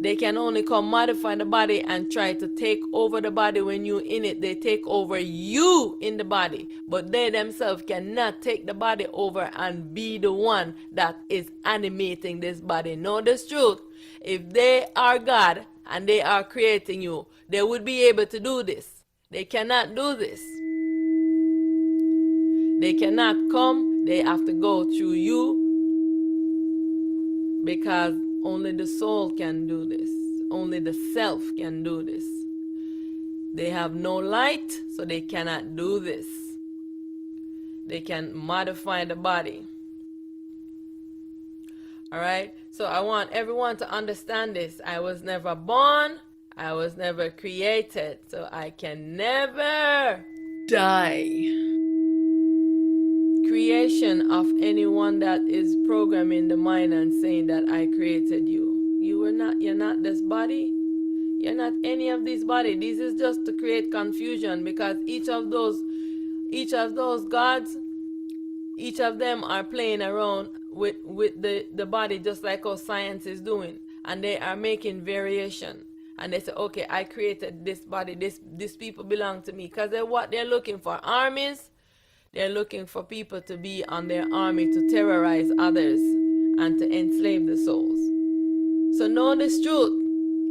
They can only come modify the body and try to take over the body. When you in it, they take over you in the body. But they themselves cannot take the body over and be the one that is animating this body. Know this truth. If they are God and they are creating you, they would be able to do this. They cannot do this. They cannot come. They have to go through you, because only the soul can do this. Only the self can do this. They have no light, so they cannot do this. They can modify the body. Alright? So I want everyone to understand this. I was never born. I was never created. So I can never die. Creation of anyone that is programming the mind and saying that I created you. You're not this body. You're not any of these bodies. This is just to create confusion, because each of those gods, each of them are playing around with the body, just like how science is doing, and they are making variation. And they say, okay, I created this body. This people belong to me, because what they're looking for, armies. They're looking for people to be on their army to terrorize others and to enslave the souls. So know this truth.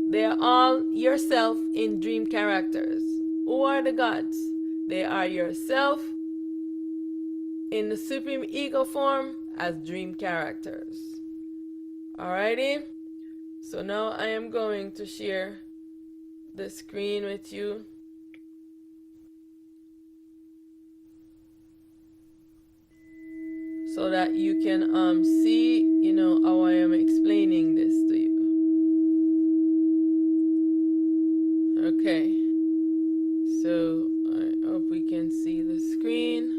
They are all yourself in dream characters. Who are the gods? They are yourself in the supreme ego form as dream characters. Alrighty? So now I am going to share the screen with you. So that you can see, how I am explaining this to you. Okay. So I hope we can see the screen.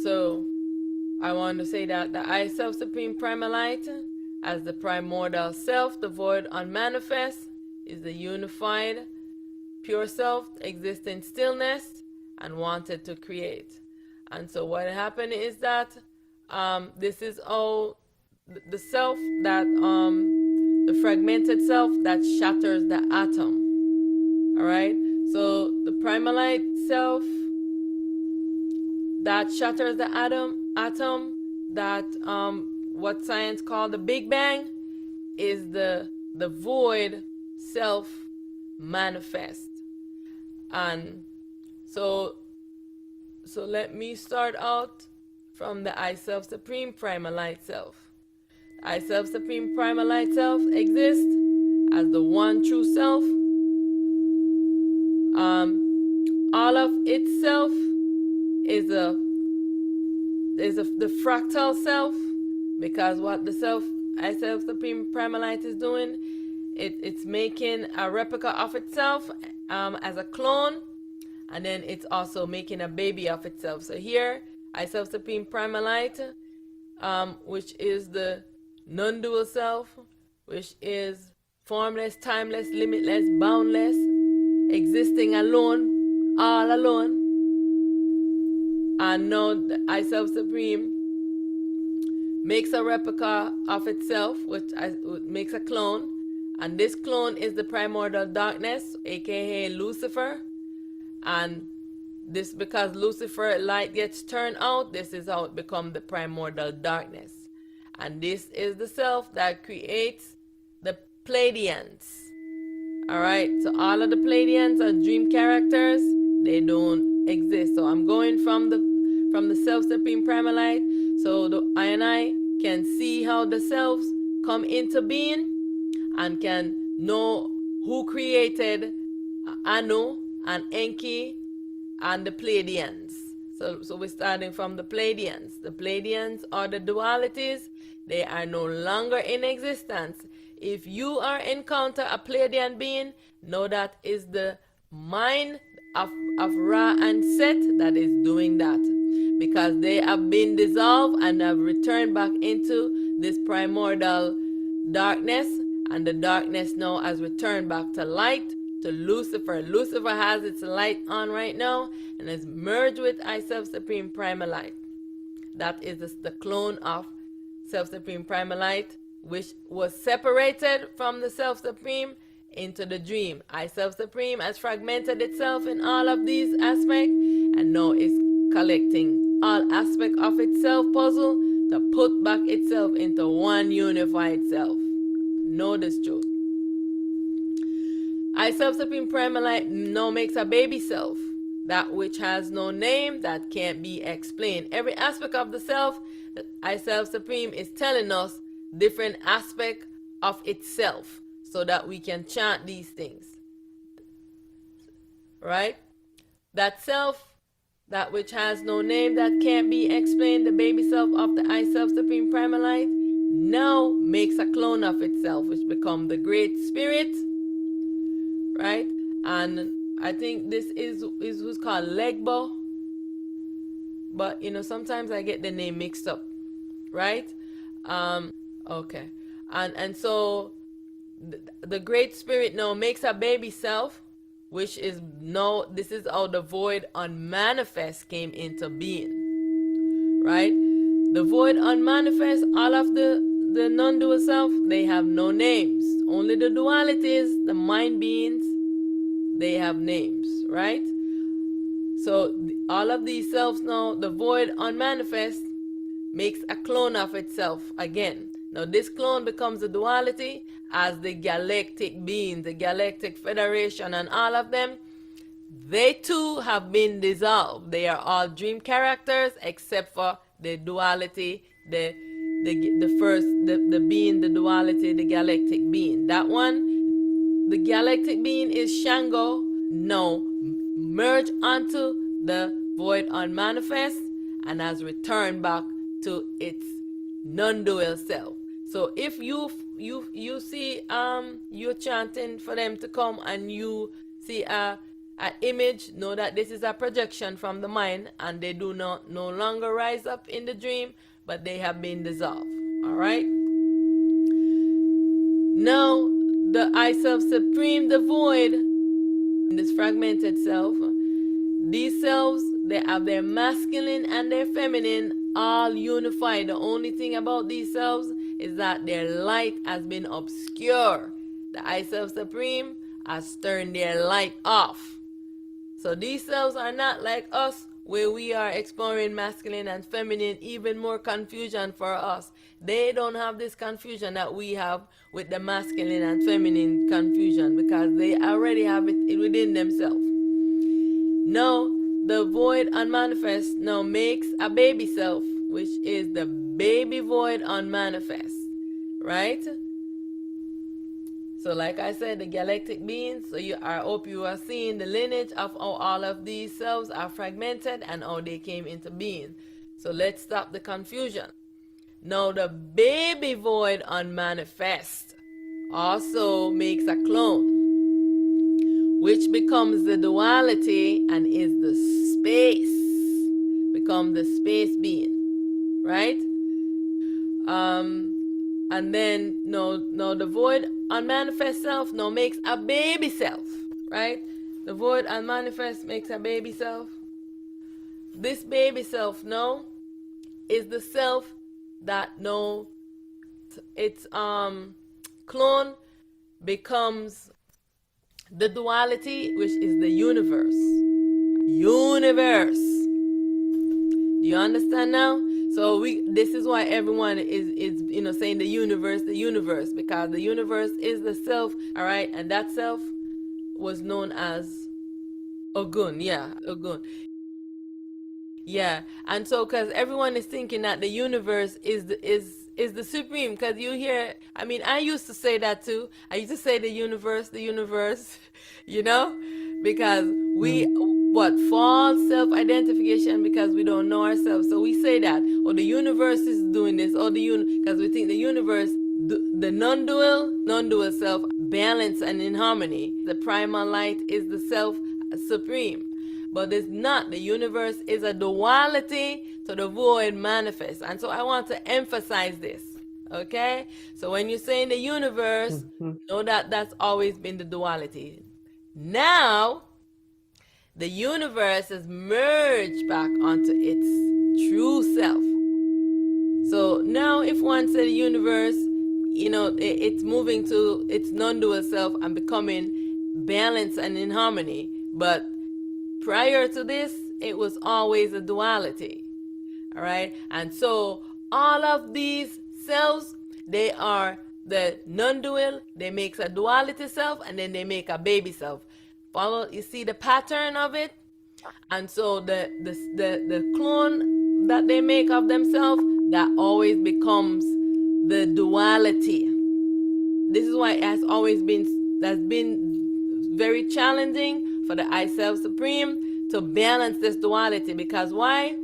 So I want to say that the I Self Supreme Primal Light, as the primordial self, the void unmanifest, is the unified pure self, existing stillness, and wanted to create. And so what happened is that this is all the self that the fragmented self that shatters the atom. Alright? So the primal light self that shatters the atom that what science called the Big Bang is the void self manifest. And so let me start out from the I Self Supreme Primal Light Self. I Self Supreme Primal Light Self exists as the one true self All of itself is the fractal self, because what the self, I self supreme primal light is doing, it's making a replica of itself as a clone, and then it's also making a baby of itself. So here, I self supreme primal light, which is the non-dual self, which is formless, timeless, limitless, boundless, existing alone, all alone. And now the I self supreme makes a replica of itself, which makes a clone, and this clone is the primordial darkness, aka Lucifer. And this, because Lucifer light gets turned out, this is how it becomes the primordial darkness. And this is the self that creates the Pleiadians. Alright, so all of the Pleiadians are dream characters, they don't exist. So I'm going from the self supreme primal light, so I and I can see how the selves come into being and can know who created Anu and Enki and the Pleiadians. So we're starting from the Pleiadians. The Pleiadians are the dualities. They are no longer in existence. If you are encounter a Pleiadian being, know that is the mind of Ra and Set that is doing that, because they have been dissolved and have returned back into this primordial darkness, and the darkness now has returned back to light, to Lucifer. Lucifer has its light on right now and is merged with I Self Supreme Primal Light. That is the clone of Self Supreme Primal Light, which was separated from the Self Supreme into the dream. I Self Supreme has fragmented itself in all of these aspects, and now is collecting all aspects of itself puzzle to put back itself into one unified self. Know this truth. I Self Supreme Primal Light now makes a baby self, that which has no name, that can't be explained. Every aspect of the self, that I Self Supreme is telling us different aspect of itself, so that we can chant these things. Right? That self, that which has no name, that can't be explained, the baby self of the I Self Supreme Primal Light, now makes a clone of itself, which becomes the Great Spirit. Right? And I think this is who's called Legbo. But sometimes I get the name mixed up. Right? Okay. And so the Great Spirit now makes a baby self, which is now, this is how the void unmanifest came into being. Right? The void unmanifest, all of the non-dual self, they have no names. Only the dualities, the mind beings, they have names, right? So all of these selves now, the void unmanifest makes a clone of itself again. Now this clone becomes a duality as the galactic beings, the galactic federation, and all of them, they too have been dissolved. They are all dream characters except for the duality, the being, the duality, the galactic being. That one, the galactic being is Shango, now merged onto the void unmanifest and has returned back to its non-dual self. So if you see you're chanting for them to come and you see an image, know that this is a projection from the mind, and they do not no longer rise up in the dream, but they have been dissolved. All right. Now the I Self Supreme, the void, this fragmented self, these selves, they have their masculine and their feminine all unified. The only thing about these selves is that their light has been obscure. The I Self Supreme has turned their light off. So these selves are not like us, where we are exploring masculine and feminine, even more confusion for us. They don't have this confusion that we have with the masculine and feminine confusion, because they already have it within themselves. Now, the void unmanifest now makes a baby self, which is the baby void unmanifest, right? So like I said, the galactic beings, so I hope you are seeing the lineage of how all of these selves are fragmented and how they came into being. So let's stop the confusion. Now the baby void unmanifest also makes a clone, which becomes the duality and is the space, become the space being, right? And then no the void unmanifest self now makes a baby self, right? The void unmanifest makes a baby self. This baby self now is the self that no its clone becomes the duality, which is the universe. Do you understand now? So this is why everyone is saying the universe, because the universe is the self, all right, and that self was known as Ogun, Ogun. Yeah, and so because everyone is thinking that the universe is the supreme, because you hear, I mean, I used to say that too. I used to say the universe, because we false self-identification because we don't know ourselves. So we say that, or the universe is doing this, or because we think the universe, the non-dual self, balance and in harmony. The primal light is the self supreme. But it's not. The universe is a duality to the void manifest. And so I want to emphasize this. Okay? So when you say in the universe, know that that's always been the duality. Now, the universe has merged back onto its true self. So now if one said the universe, it's moving to its non-dual self and becoming balanced and in harmony. But prior to this, it was always a duality. All right? And so all of these selves, they are the non-dual, they make a duality self, and then they make a baby self. Follow, you see the pattern of it? And so the clone that they make of themselves, that always becomes the duality. This is why it has always been, that's been very challenging for the I Self Supreme to balance this duality. Because why?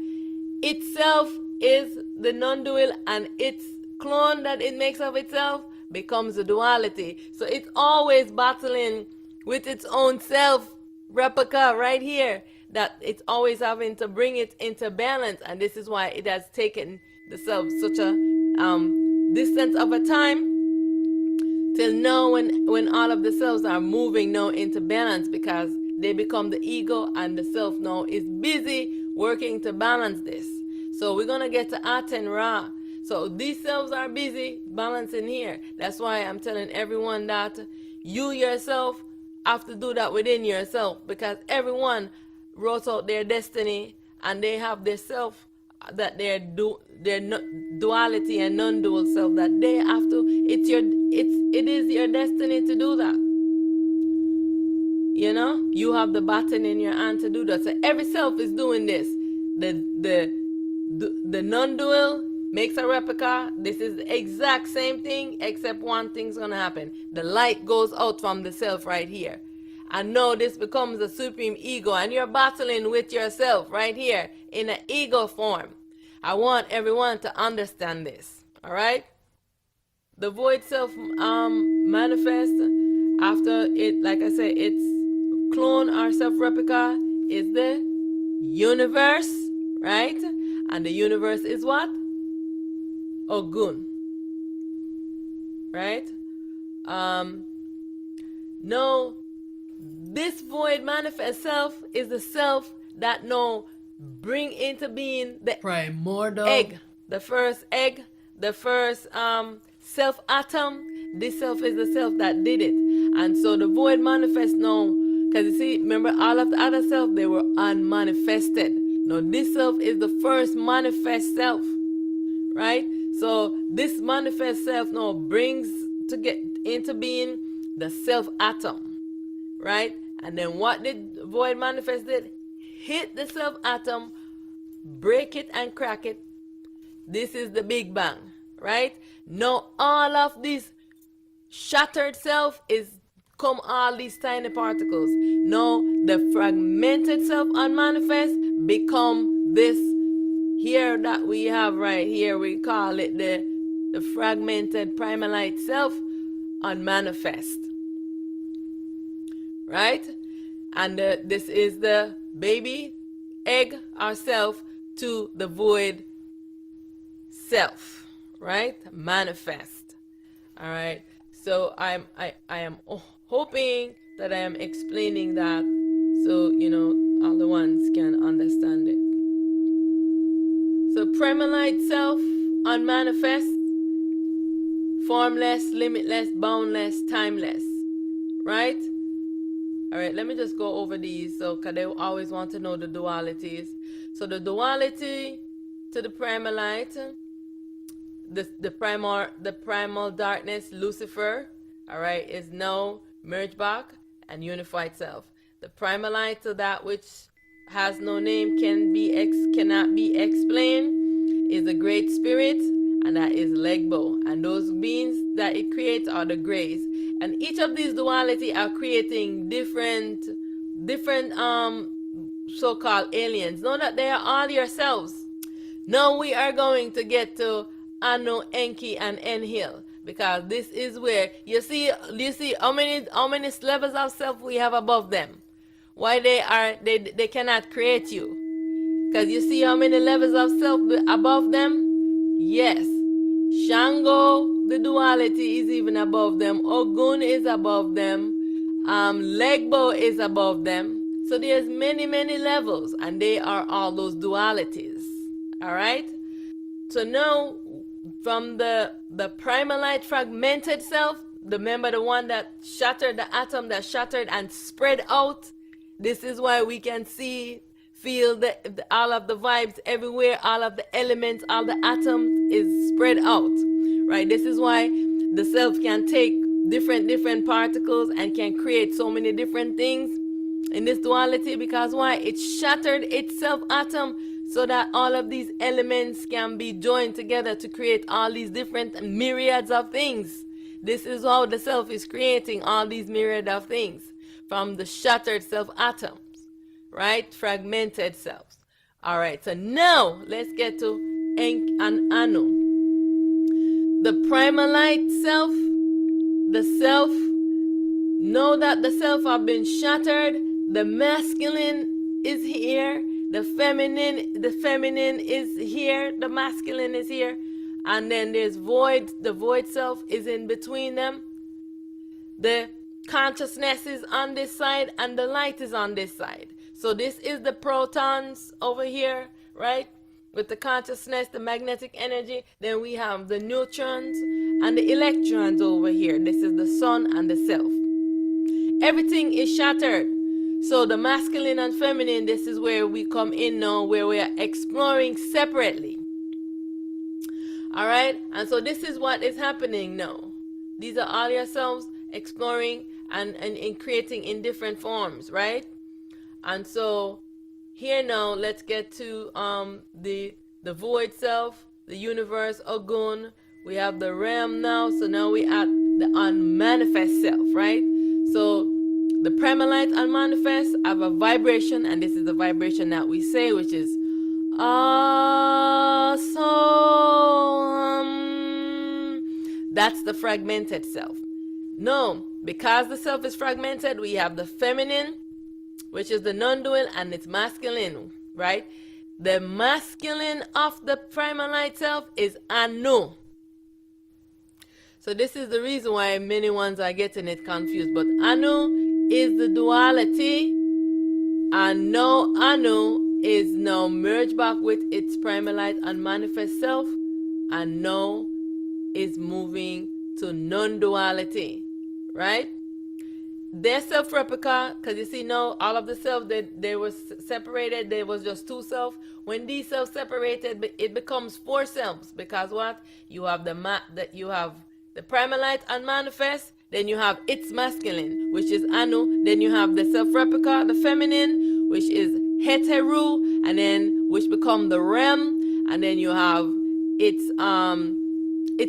Itself is the non-dual, and its clone that it makes of itself becomes the duality. So it's always battling with its own self replica right here, that it's always having to bring it into balance. And this is why it has taken the self such a distance of a time till now, when all of the selves are moving now into balance, because they become the ego, and the self now is busy working to balance this. So we're gonna get to Aten Ra. So these selves are busy balancing here. That's why I'm telling everyone that you yourself have to do that within yourself, because everyone wrote out their destiny, and they have their self, that their duality and non-dual self, that they have to, it is your destiny to do that. You have the button in your hand to do that. So every self is doing this. The non-dual makes a replica. This is the exact same thing, except one thing's gonna happen. The light goes out from the self right here. And now this becomes a supreme ego, and you're battling with yourself right here in an ego form. I want everyone to understand this. All right? The void self manifest after it, like I said, its clone or self-replica is the universe, right? And the universe is what? Ogun, right? No, this void manifest self is the self that now bring into being the primordial egg, the first self atom. This self is the self that did it. And so the void manifest now, because you see, remember all of the other self, they were unmanifested. Now this self is the first manifest self, right? So this manifest self now brings to get into being the self atom, right? And then what did void manifest did? Hit the self atom, break it and crack it. This is the Big Bang, right? Now all of this shattered self is come all these tiny particles. Now the fragmented self unmanifest become this here that we have right here. We call it the fragmented primalite self unmanifest, right? And this is the baby egg ourself to the void self, right? Manifest. All right. So I am hoping that I am explaining that so all the ones can understand it. So primalite self unmanifest, formless, limitless, boundless, timeless, right? All right, let me just go over these because they always want to know the dualities. So the duality to the primalite, the primal darkness, Lucifer, all right, is now merged back and unified self. The primalite to that which has no name, cannot be explained, is the great spirit, and that is Legbo. And those beings that it creates are the grays. And each of these duality are creating different so-called aliens. Know that they are all yourselves. Now we are going to get to Anu, Enki, and Enhil, because this is where you see how many levels of self we have above them. Why they cannot create you? Because you see how many levels of self above them? Yes. Shango, the duality, is even above them. Ogun is above them. Legbo is above them. So there's many levels, and they are all those dualities. All right. So now, from the primalite fragmented self, remember the one that shattered, the atom that shattered and spread out. This is why we can see, feel all of the vibes everywhere, all of the elements, all the atoms is spread out, right? This is why the self can take different particles and can create so many different things in this duality, because why? It shattered itself atom so that all of these elements can be joined together to create all these different myriads of things. This is how the self is creating all these myriad of things from the shattered self atoms, right? Fragmented selves. All right, so now let's get to Enk and Anu. The primalite self, the self, know that the self have been shattered. The masculine is here. The feminine is here. The masculine is here. And then there's void. The void self is in between them. The consciousness is on this side and the light is on this side. So this is the protons over here, right? With the consciousness, the magnetic energy. Then we have the neutrons and the electrons over here. This is the sun and the self. Everything is shattered. So the masculine and feminine, this is where we come in now, where we are exploring separately. All right? And so this is what is happening now. These are all yourselves exploring and creating in different forms, right? And so here now, let's get to the void self, the universe, Ogun. We have the realm now. So now we at the unmanifest self, right? So the primalite unmanifest have a vibration, and this is the vibration that we say, which is awesome. That's the fragmented self. No, because the self is fragmented, we have the feminine, which is the non-dual, and it's masculine, right? The masculine of the primalite self is Anu. So this is the reason why many ones are getting it confused. But Anu is the duality, and now Anu is now merged back with its primalite unmanifest self, and now is moving to non-duality, right? Their self-replica, because you see now all of the self that they were separated, there was just two self. When these selves separated, it becomes four selves, because what? You have you have the primalite unmanifest, then you have its masculine, which is Anu, then you have the self-replica, the feminine, which is Heteru, and then which become the realm, and then you have its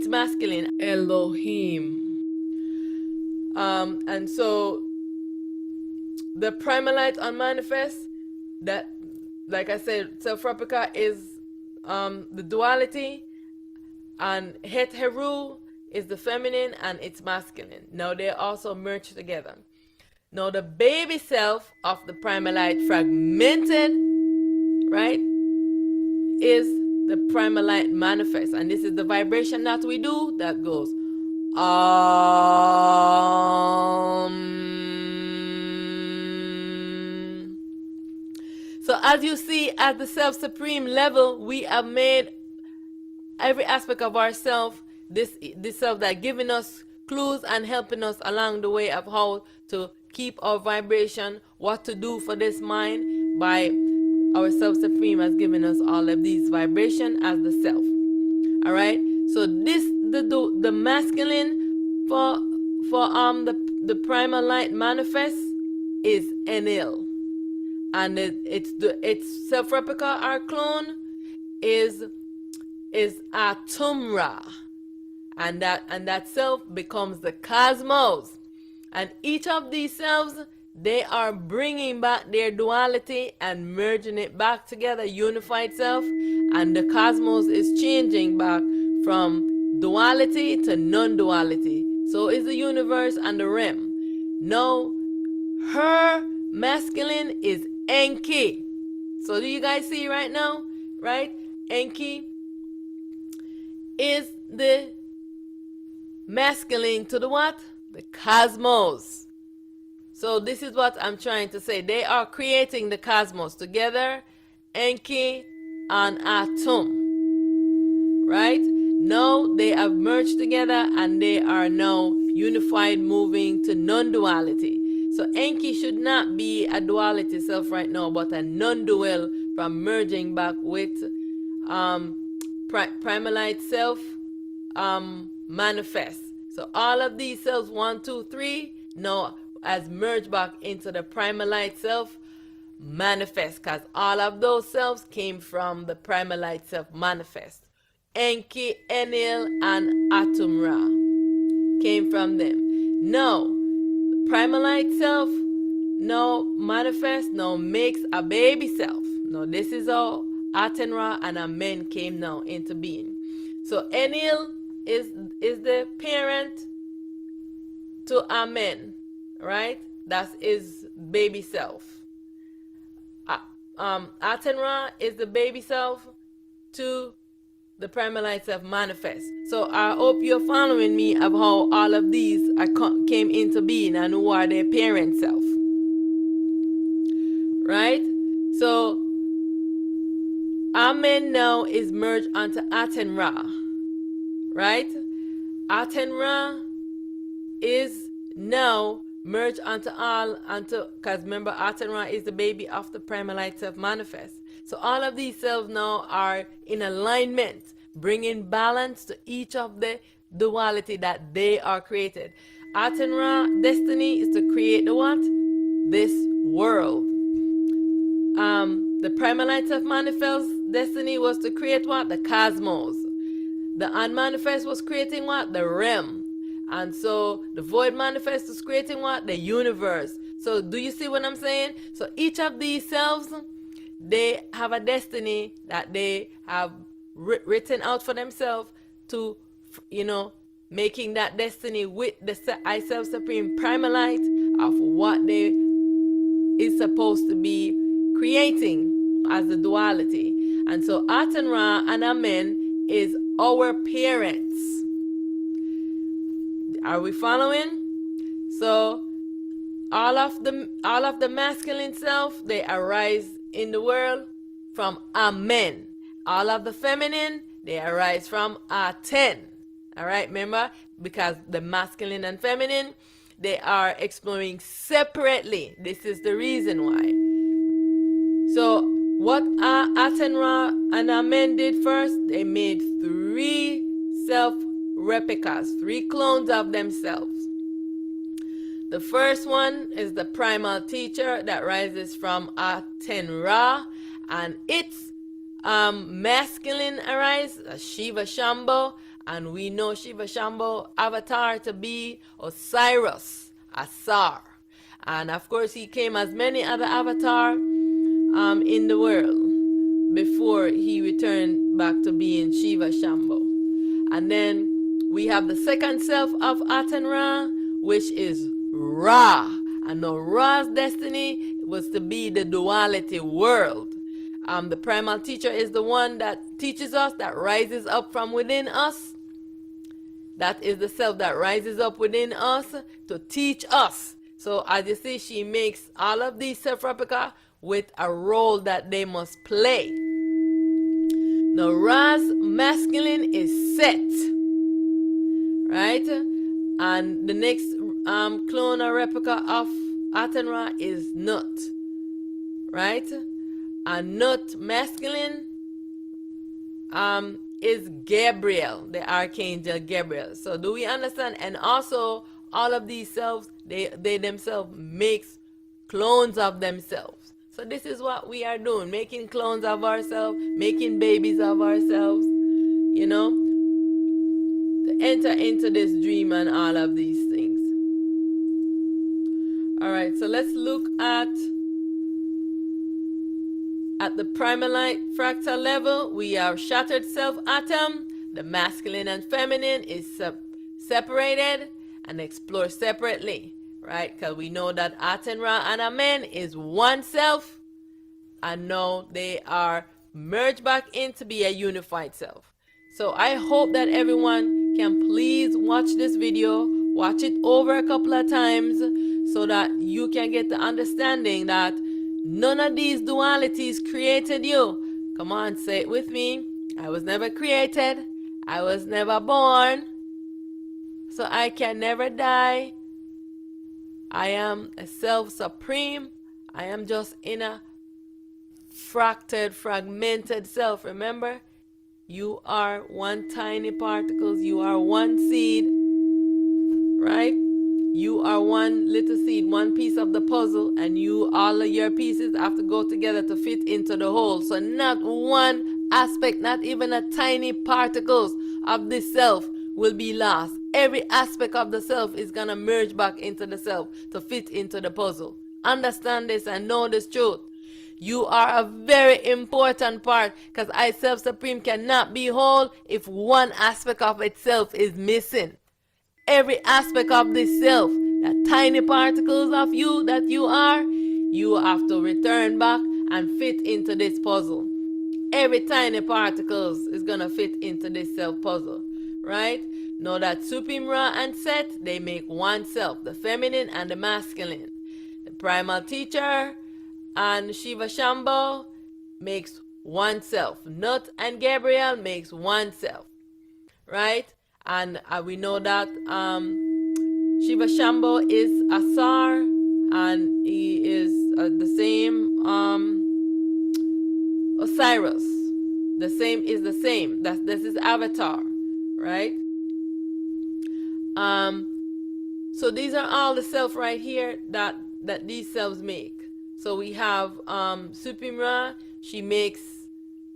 masculine, Elohim. And so the primal light unmanifest, that, like I said, self-replica is the duality, and Het Heru is the feminine and it's masculine. Now they also merge together. Now the baby self of the primal light fragmented, right, is the primal light manifest. And this is the vibration that we do that goes So as you see, at the self-supreme level, we have made every aspect of ourself, this self that giving us clues and helping us along the way of how to keep our vibration, what to do for this mind. By our self-supreme has given us all of these vibration as the self. All right. So this the masculine for the primal light manifest is Enil, and its self-replica or clone is Atumra, and that self becomes the cosmos. And each of these selves, they are bringing back their duality and merging it back together, unified self. And the cosmos is changing back from duality to non-duality. So is the universe and the realm. Now, her masculine is Enki. So do you guys see right now? Right? Enki is the masculine to the what? The cosmos. So this is what I'm trying to say. They are creating the cosmos together, Enki and Atum. Right? Now they have merged together and they are now unified, moving to non-duality. So Enki should not be a duality self right now, but a non-dual from merging back with primal light self manifest. So all of these selves, 1, 2, 3, now as merged back into the primal light self manifest, because all of those selves came from the primal light self manifest. Enki, Enil, and Atumra came from them. Now, primal light self now manifest, now makes a baby self. Now this is how Atenra and Amen came now into being. So Enil is the parent to Amen, right? That is baby self. Atenra is the baby self to the primal light self manifest. So I hope you're following me of how all of these came into being and who are their parent self, right? So Amen now is merged onto Atenra, right? Atenra is now merged onto because remember, Atenra is the baby of the primal light self manifest. So all of these selves now are in alignment, bringing balance to each of the duality that they are created. Atenra destiny is to create the what? This world. The primal light self manifest destiny was to create what? The cosmos. The unmanifest was creating what? The realm. And so the void manifest is creating what? The universe. So do you see what I'm saying? So each of these selves, they have a destiny that they have written out for themselves to, making that destiny with the I Self Supreme Primal Light of what they is supposed to be creating as the duality. And so Aten-Ra and Amen is our parents. Are we following? So all of the masculine self, they arise in the world from Amen. All of the feminine, they arise from Aten. All right, remember, because the masculine and feminine, they are exploring separately. This is the reason why. So what Aten-Ra and Amen did first, they made 3 self-replicas, 3 clones of themselves. The first one is the primal teacher that rises from Aten-Ra, and its masculine arise, Shiva Shambho, And we know Shiva Shambho avatar to be Osiris, Asar. And of course he came as many other avatar in the world before he returned back to being Shiva Shambho. And then we have the second self of Aten Ra, which is Ra. And now Ra's destiny was to be the duality world. The primal teacher is the one that teaches us, that rises up from within us. That is the self that rises up within us to teach us. So as you see, she makes all of these self-replica with a role that they must play. Now Ra's masculine is Set, right? And the next clone or replica of Aten Ra is Nut, right? And Nut masculine is Gabriel, the archangel Gabriel. So do we understand? And also all of these selves, they themselves makes clones of themselves. So this is what we are doing, making clones of ourselves, making babies of ourselves, you know, to enter into this dream and all of these things. All right, so let's look at the primal light fractal level. We have shattered self atom. The masculine and feminine is separated and explored separately, right? Because we know that Aten Ra and Amen is one self, and now they are merged back in to be a unified self. So I hope that everyone can please watch this video, watch it over a couple of times, so that you can get the understanding that none of these dualities created you. Come on, say it with me. I was never created. I was never born. So I can never die. I am a self-supreme. I am just in a fragmented self. Remember, you are one tiny particles. You are one seed, right? You are one little seed, one piece of the puzzle, and all of your pieces have to go together to fit into the whole. So not one aspect, not even a tiny particles of this self will be lost. Every aspect of the self is going to merge back into the self to fit into the puzzle. Understand this and know this truth. You are a very important part, because I, Self Supreme, cannot be whole if one aspect of itself is missing. Every aspect of this self, that tiny particles of you that you are, you have to return back and fit into this puzzle. Every tiny particles is going to fit into this self puzzle, right? Know that Supreme Ra and Set, they make one self, the feminine and the masculine. The primal teacher and Shiva Shambho makes one self. Nut and Gabriel makes one self, right? And we know that Shiva Shambho is Asar, and he is the same Osiris. The same is the same. This is Avatar, right? So these are all the self right here that these selves make. So we have Supreme Ra. She makes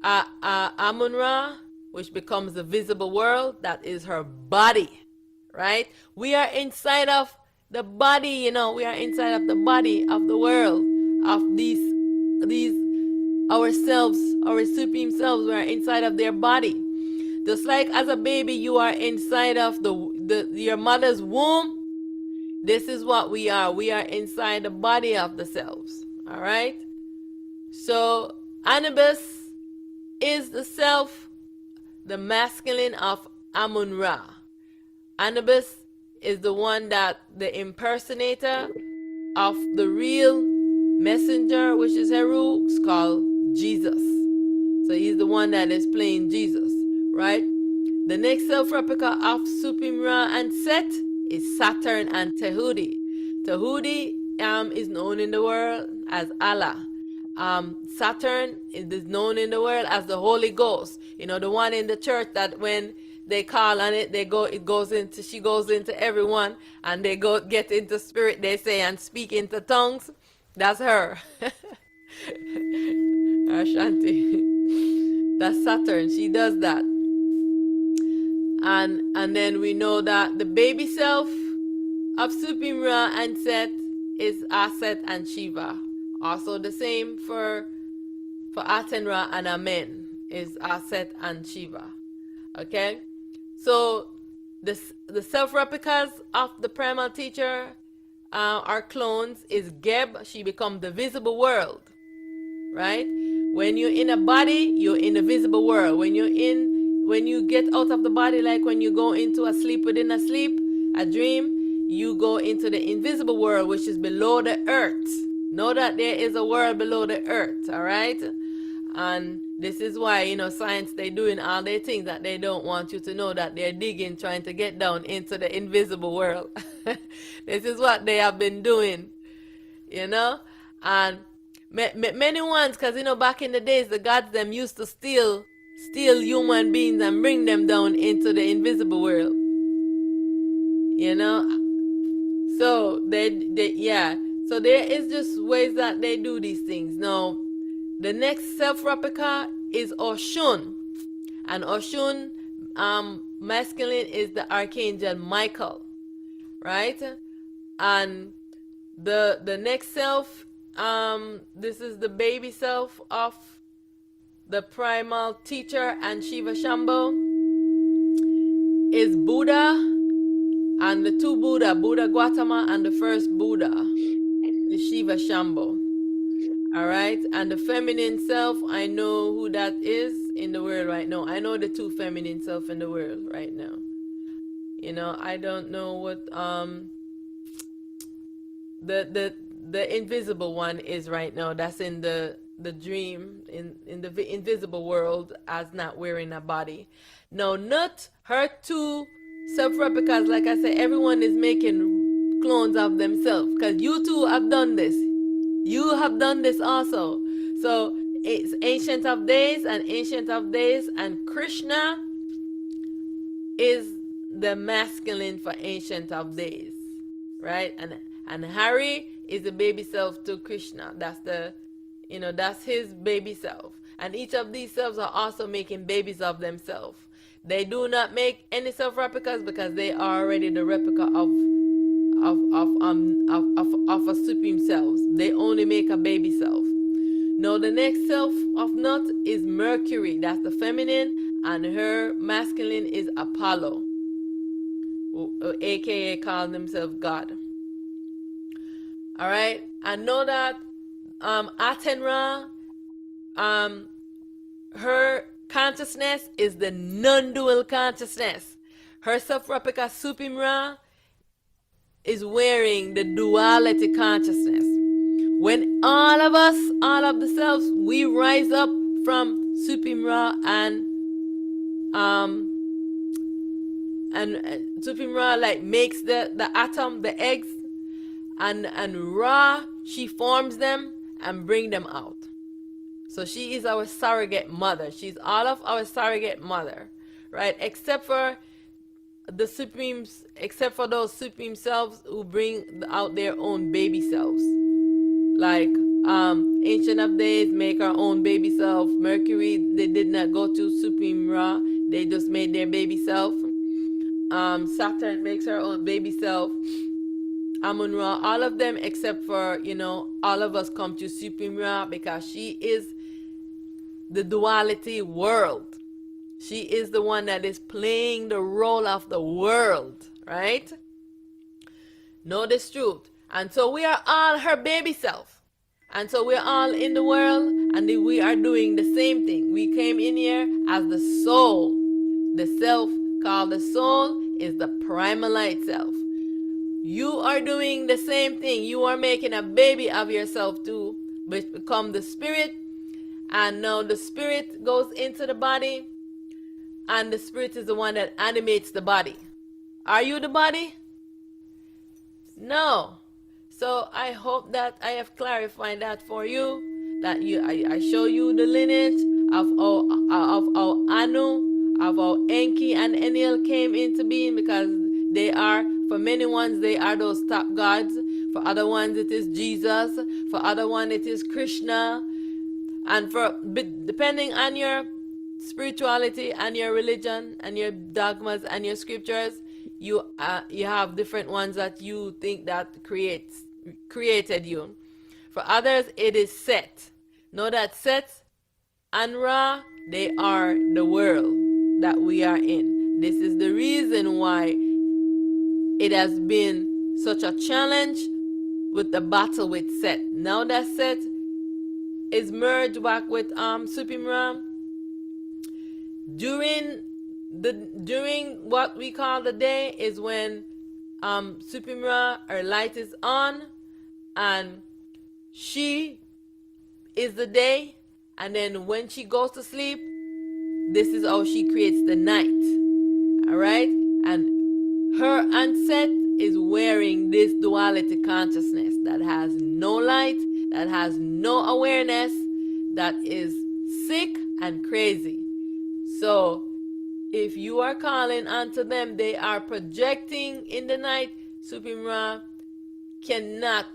Amun Ra, which becomes the visible world. That is her body, right? We are inside of the body, you know, we are inside of the body of the world, of these ourselves, our supreme selves. We are inside of their body. Just like as a baby, you are inside of your mother's womb. This is what we are. We are inside the body of the selves, all right? So Anubis is the self, the masculine of Amun Ra. Anubis is the one that the impersonator of the real messenger, which is Heru, is called Jesus. So he's the one that is playing Jesus, right? The next self-replica of Supreme Ra and Set is Saturn and Tahuti. Tahuti is known in the world as Allah. Saturn is known in the world as the Holy Ghost. You know, the one in the church that when they call on it, she goes into everyone, and they get into spirit, they say, and speak into tongues. That's her. Ashanti. That's Saturn. She does that. And then we know that the baby self of Supreme Ra and Set is Auset and Shiva. Also the same for Aten Ra and Amen is Auset and Shiva. Okay? So the self-replicas of the Primal Teacher, our clones, is Geb. She becomes the visible world. Right? When you're in a body, you're in the visible world. When you get out of the body, like when you go into a sleep within a sleep, a dream, you go into the invisible world, which is below the earth. Know that there is a world below the earth, all right? And this is why, science, they're doing all their things that they don't want you to know, that they're digging, trying to get down into the invisible world. This is what they have been doing, and many ones, because, back in the days, the gods, them used to steal human beings and bring them down into the invisible world, so so there is just ways that they do these things. Now, the next self-replica is Oshun. And Oshun, masculine, is the Archangel Michael. Right? And the next self, this is the baby self of the Primal Teacher and Shiva Shambho, is Buddha. And the two Buddha Gautama and the first Buddha, the Shiva Shambho. Alright? And the feminine self, I know who that is in the world right now. I know the two feminine self in the world right now. I don't know what the invisible one is right now. That's in the dream, in the invisible world, as not wearing a body. No, not her two self-replicas. Like I said, everyone is making clones of themselves, because you too have done this. You have done this also. So it's Ancient of Days, and Krishna is the masculine for Ancient of Days, right? And Hari is the baby self to Krishna. That's that's his baby self. And each of these selves are also making babies of themselves. They do not make any self-replicas because they are already the replica of a supreme selves. They only make a baby self. Now the next self of Nut is Mercury. That's the feminine, and her masculine is Apollo, aka calling themselves God. All right, and know that Aten Ra, her consciousness is the non-dual consciousness. Her self-replica Supreme Ra is wearing the duality consciousness. When all of us, all of the selves, we rise up from Supreme Ra, and Supreme Ra like makes the atom, the eggs, and Ra, she forms them and bring them out. So she is our surrogate mother. She's all of our surrogate mother, right? Except for the supremes, except for those supreme selves who bring out their own baby selves. Like Ancient of Days make our own baby self. Mercury, they did not go to Supreme Ra. They just made their baby self. Saturn makes her own baby self. Amun Ra, all of them except for, all of us come to Supreme Ra because she is the duality world. She is the one that is playing the role of the world, right? Know this truth. And so we are all her baby self. And so we're all in the world, and we are doing the same thing. We came in here as the soul. The self called the soul is the primalite self. You are doing the same thing. You are making a baby of yourself to become the spirit. And now the spirit goes into the body, and the spirit is the one that animates the body. Are you the body? No. So I hope that I have clarified that for you. That I show you the lineage of how Anu, of how Enki and Enlil came into being, because they are, for many ones, they are those top gods. For other ones, it is Jesus. For other one, it is Krishna. And for depending on your spirituality and your religion and your dogmas and your scriptures, you have different ones that you think that created you. For others, it is Set. Know that Set and Ra, they are the world that we are in. This is the reason why it has been such a challenge with the battle with Set. Now that Set is merged back with Supreme Ra, during what we call the day is when Supreme Ra, her light is on, and she is the day, and then when she goes to sleep, this is how she creates the night. Alright? And her Auset is wearing this duality consciousness that has no light, that has no awareness, that is sick and crazy. So if you are calling unto them, they are projecting in the night. Supreme Ra cannot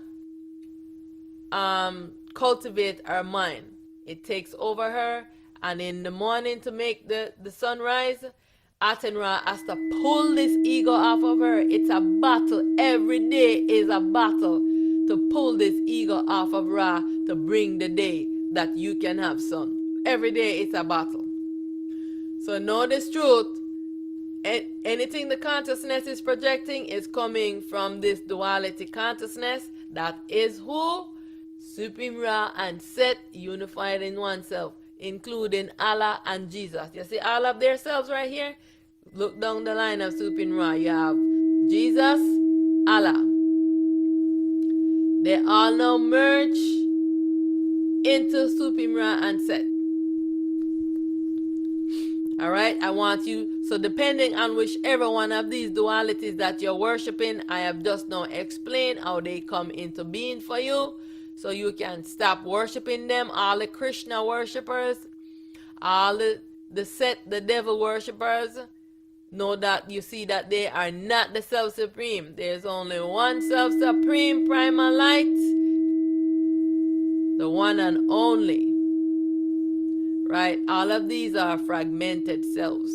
cultivate her mind. It takes over her, and in the morning to make the sunrise, Aten Ra has to pull this ego off of her. It's a battle. Every day is a battle to pull this ego off of Ra to bring the day that you can have sun. Every day it's a battle. So know this truth. Anything the consciousness is projecting is coming from this duality consciousness. That is who? Supreme Ra and Set unified in oneself, including Allah and Jesus. You see all of their selves right here? Look down the line of Supreme Ra. You have Jesus, Allah. They all now merge into Supreme Ra and Set. Alright, I want you, so depending on whichever one of these dualities that you're worshiping, I have just now explained how they come into being for you, so you can stop worshiping them. All the Krishna worshippers, all the Set, the devil worshippers, know that you see that they are not the Self-Supreme. There's only one Self-Supreme, Primal Light, the one and only. Right? All of these are fragmented selves,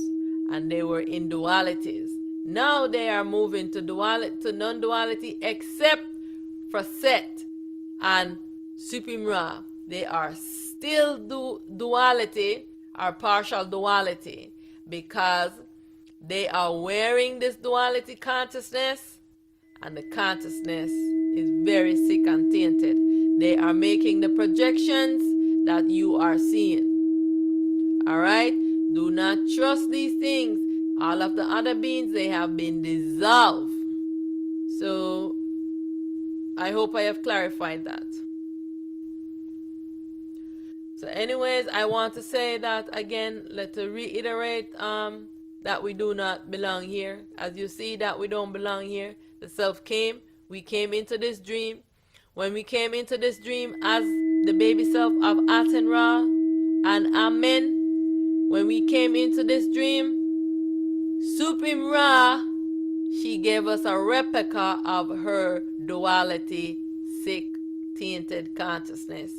and they were in dualities. Now they are moving to non-duality, except for Set and Supreme Ra. They are still duality or partial duality, because they are wearing this duality consciousness, and the consciousness is very sick and tainted. They are making the projections that you are seeing. Alright? Do not trust these things. All of the other beings, they have been dissolved. So, I hope I have clarified that. So anyways, I want to say that again, let's reiterate that we do not belong here. As you see that we don't belong here. The self came. We came into this dream. When we came into this dream as the baby self of Aten Ra and Amen, when we came into this dream, Supreme Ra, she gave us a replica of her duality, sick, tainted consciousness.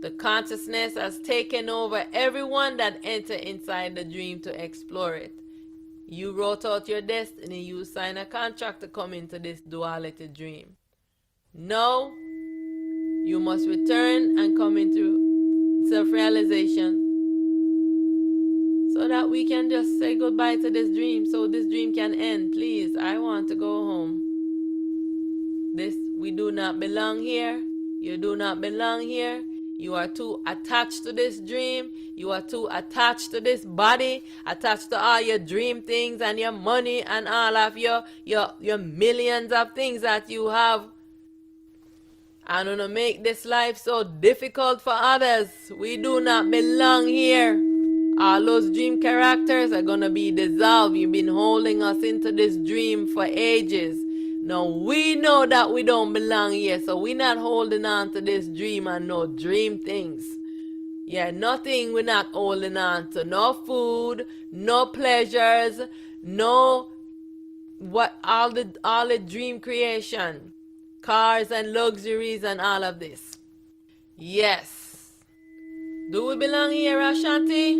The consciousness has taken over everyone that entered inside the dream to explore it. You wrote out your destiny, you signed a contract to come into this duality dream. Now, you must return and come into self-realization, so that we can just say goodbye to this dream, so this dream can end. Please, I want to go home. We do not belong here. You do not belong here. You are too attached to this dream. You are too attached to this body, attached to all your dream things and your money and all of your millions of things that you have. I'm gonna make this life so difficult for others. We do not belong here. All those dream characters are gonna be dissolved. You've been holding us into this dream for ages. Now we know that we don't belong here, so we're not holding on to this dream and no dream things. Yeah, nothing we're not holding on to. No food, no pleasures, no all the dream creation. Cars and luxuries and all of this. Yes. Do we belong here, Ashanti?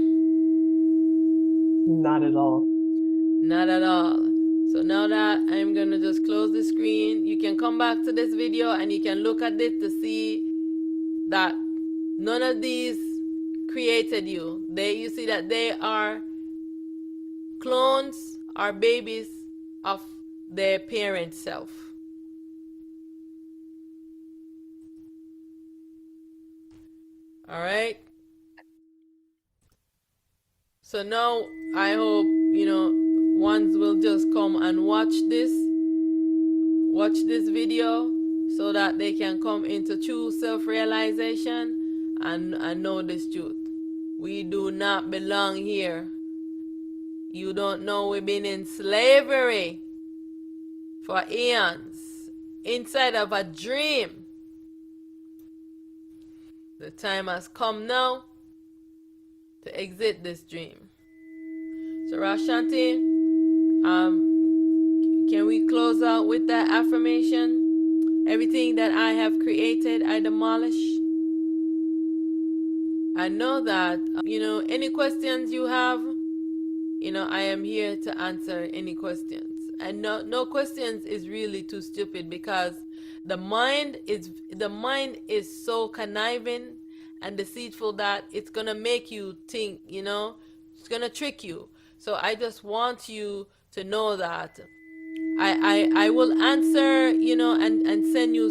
Not at all. Not at all. So now that I'm gonna just close the screen, you can come back to this video and you can look at it to see that none of these created you. You see that they are clones or babies of their parent self. All right. So now I hope, ones will just come and watch this video so that they can come into true self-realization and know this truth. We do not belong here. You don't know we've been in slavery for eons, inside of a dream. The time has come now to exit this dream. So Rashanti, can we close out with that affirmation? Everything that I have created, I demolish. I know that, any questions you have, I am here to answer any questions. And no questions is really too stupid, because the mind is so conniving and deceitful that it's gonna make you think, it's gonna trick you. So I just want you to know that I will answer, and send you,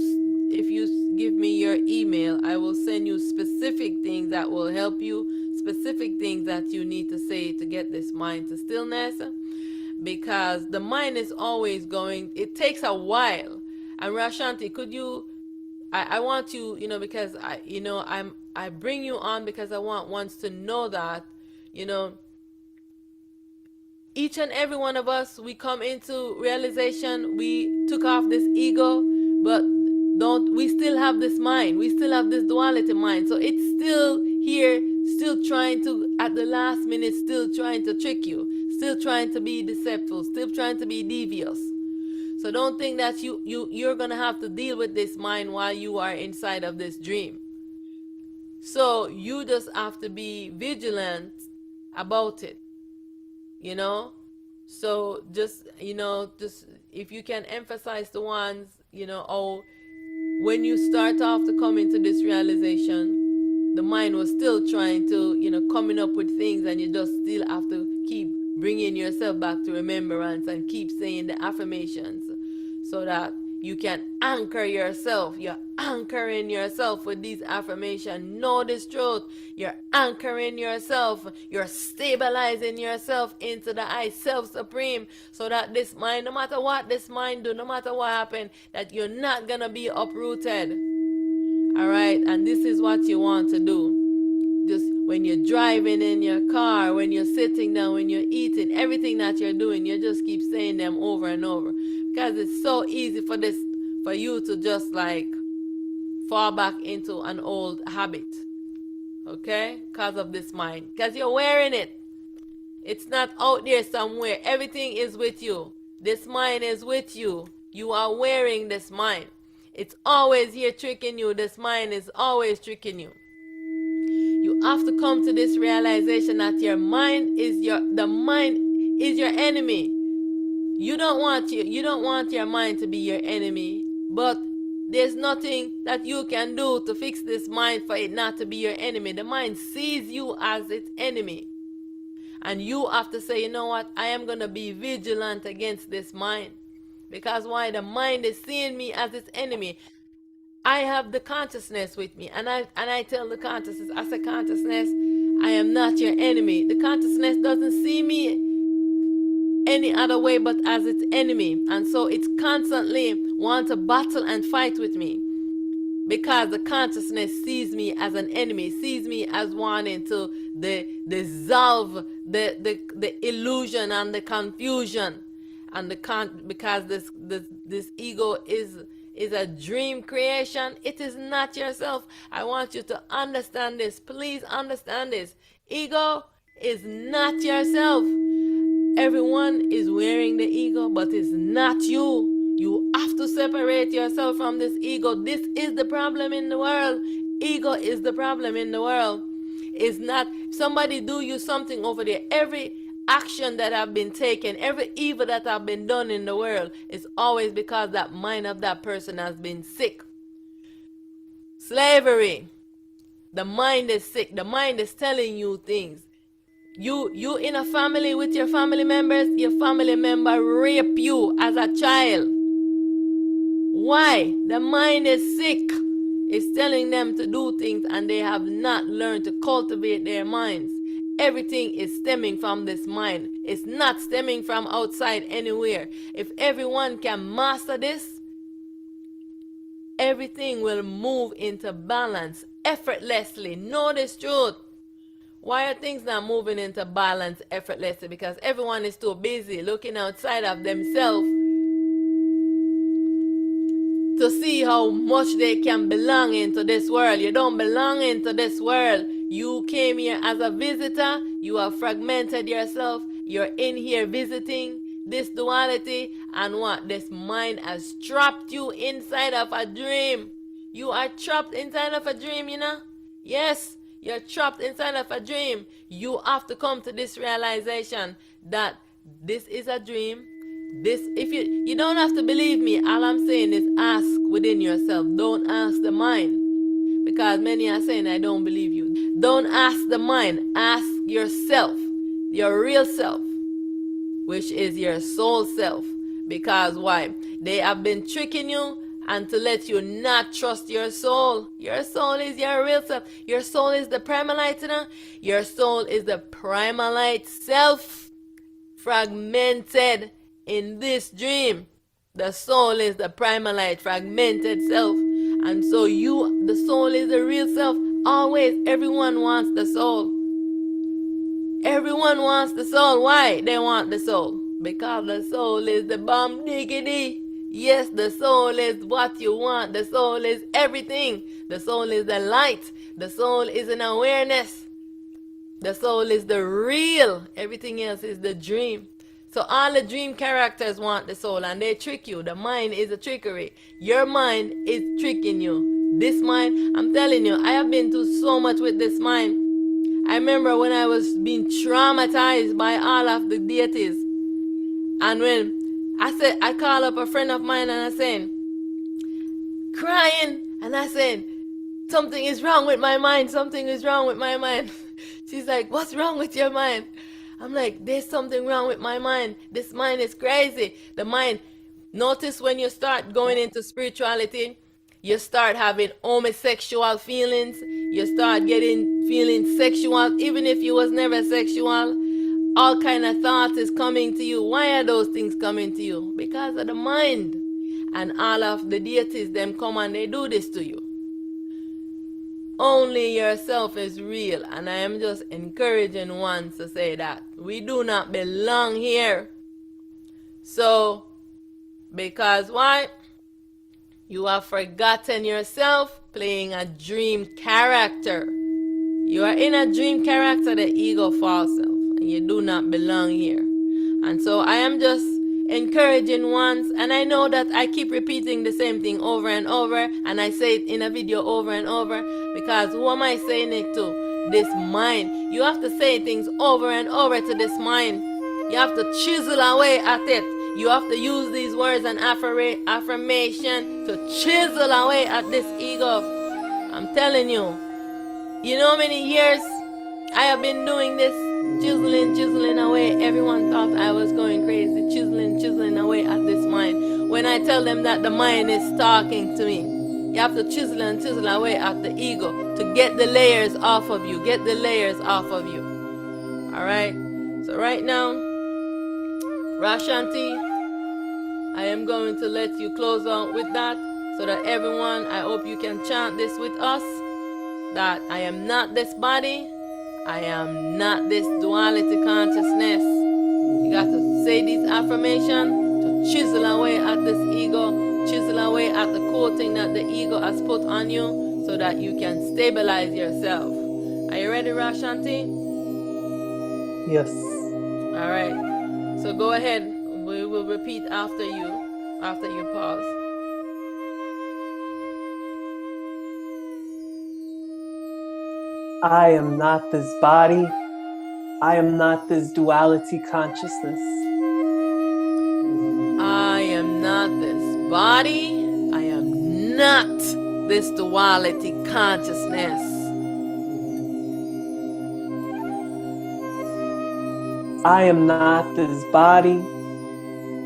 if you give me your email, I will send you specific things that will help you, specific things that you need to say to get this mind to stillness, because the mind is always going, it takes a while. And Rashanti, could you, I want you, because I bring you on because I want ones to know that, each and every one of us, we come into realization, we took off this ego, but we still have this mind, we still have this duality mind. So it's still here, still trying to, at the last minute, still trying to trick you, still trying to be deceitful, still trying to be devious. So don't think that you're gonna have to deal with this mind while you are inside of this dream. So you just have to be vigilant about it. So just if you can emphasize the ones, when you start off to come into this realization, the mind was still trying to, coming up with things, and you just still have to keep bringing yourself back to remembrance and keep saying the affirmations so that you can anchor yourself. You're anchoring yourself with these affirmations. Know this truth. You're anchoring yourself. You're stabilizing yourself into the I Self Supreme, so that this mind, no matter what this mind do, no matter what happen, that you're not gonna be uprooted. All right, and this is what you want to do. Just when you're driving in your car, when you're sitting down, when you're eating, everything that you're doing, you just keep saying them over and over, because it's so easy for you to just like fall back into an old habit, okay, because of this mind, because you're wearing it. It's not out there somewhere. Everything is with you. This mind is with you. You are wearing this mind. It's always here tricking you. This mind is always tricking you. You have to come to this realization that the mind is your enemy. You don't want your mind to be your enemy, but there's nothing that you can do to fix this mind for it not to be your enemy. The mind sees you as its enemy. And you have to say, you know what, I am going to be vigilant against this mind. Because why? The mind is seeing me as its enemy. I have the consciousness with me, and I tell the consciousness, I say, consciousness, I am not your enemy. The consciousness doesn't see me any other way but as its enemy, and so it's constantly want to battle and fight with me, because the consciousness sees me as an enemy, sees me as wanting to dissolve the illusion and the confusion, and because this ego is a dream creation. It is not yourself. I want you to understand this. Please understand this. Ego is not yourself. Everyone is wearing the ego, but it's not you. You have to separate yourself from this ego. This is the problem in the world. Ego is the problem in the world. It's not somebody do you something over there. action that have been taken, every evil that have been done in the world is always because that mind of that person has been sick. Slavery. The mind is sick. The mind is telling you things. You in a family with your family members, your family member rape you as a child. Why? The mind is sick. It's telling them to do things and they have not learned to cultivate their minds. Everything is stemming from this mind. It's not stemming from outside anywhere. If everyone can master this, everything will move into balance effortlessly. Know this truth. Why are things not moving into balance effortlessly? Because everyone is too busy looking outside of themselves to see how much they can belong into this world. You don't belong into this world. You came here as a visitor. You have fragmented yourself. You're in here visiting this duality, and what? This mind has trapped you inside of a dream. You are trapped inside of a dream, you know? Yes, you're trapped inside of a dream. You have to come to this realization that this is a dream. This, if you don't have to believe me, all I'm saying is ask within yourself. Don't ask the mind. Because many are saying, I don't believe you. Don't ask the mind. Ask yourself, your real self, which is your soul self. Because why? They have been tricking you and to let you not trust your soul. Your soul is your real self. Your soul is the primalite, you know? Your soul is the primalite self, fragmented in this dream. The soul is the primalite, fragmented self. And so you, the soul is the real self. Always, everyone wants the soul. Everyone wants the soul. Why they want the soul? Because the soul is the bomb diggity. Yes, the soul is what you want. The soul is everything. The soul is the light. The soul is an awareness. The soul is the real. Everything else is the dream. So all the dream characters want the soul and they trick you. The mind is a trickery. Your mind is tricking you. This mind, I'm telling you, I have been through so much with this mind. I remember when I was being traumatized by all of the deities. And when I call up a friend of mine and I said, crying, and I said, something is wrong with my mind. Something is wrong with my mind. She's like, what's wrong with your mind? I'm like, there's something wrong with my mind. This mind is crazy. The mind, notice when you start going into spirituality, you start having homosexual feelings. You start getting feeling sexual, even if you was never sexual. All kind of thoughts is coming to you. Why are those things coming to you? Because of the mind. And all of the deities, them come and they do this to you. Only yourself is real, and I am just encouraging ones to say that we do not belong here. So, because why? You have forgotten yourself playing a dream character. You are in a dream character, the ego false self, and you do not belong here. And so I am just encouraging ones, and I know that I keep repeating the same thing over and over, and I say it in a video over and over, because who am I saying it to? This mind. You have to say things over and over to this mind. You have to chisel away at it. You have to use these words and affirmation to chisel away at this ego. I'm telling you. You know how many years I have been doing this? Chiseling away. Everyone thought I was going crazy. Chiseling away at this mind. When I tell them that the mind is talking to me, you have to chisel and chisel away at the ego to get the layers off of you. Get the layers off of you. Alright? So right now, Rashanti, I am going to let you close out with that so that everyone, I hope you can chant this with us, that I am not this body, I am not this duality consciousness. You got to say these affirmations to chisel away at this ego, chisel away at the coating that the ego has put on you so that you can stabilize yourself. Are you ready, Rashanti? Yes. All right. So go ahead. We will repeat after you pause. I am not this body. I am not this duality consciousness. I am not this body. I am not this duality consciousness. I am not this body.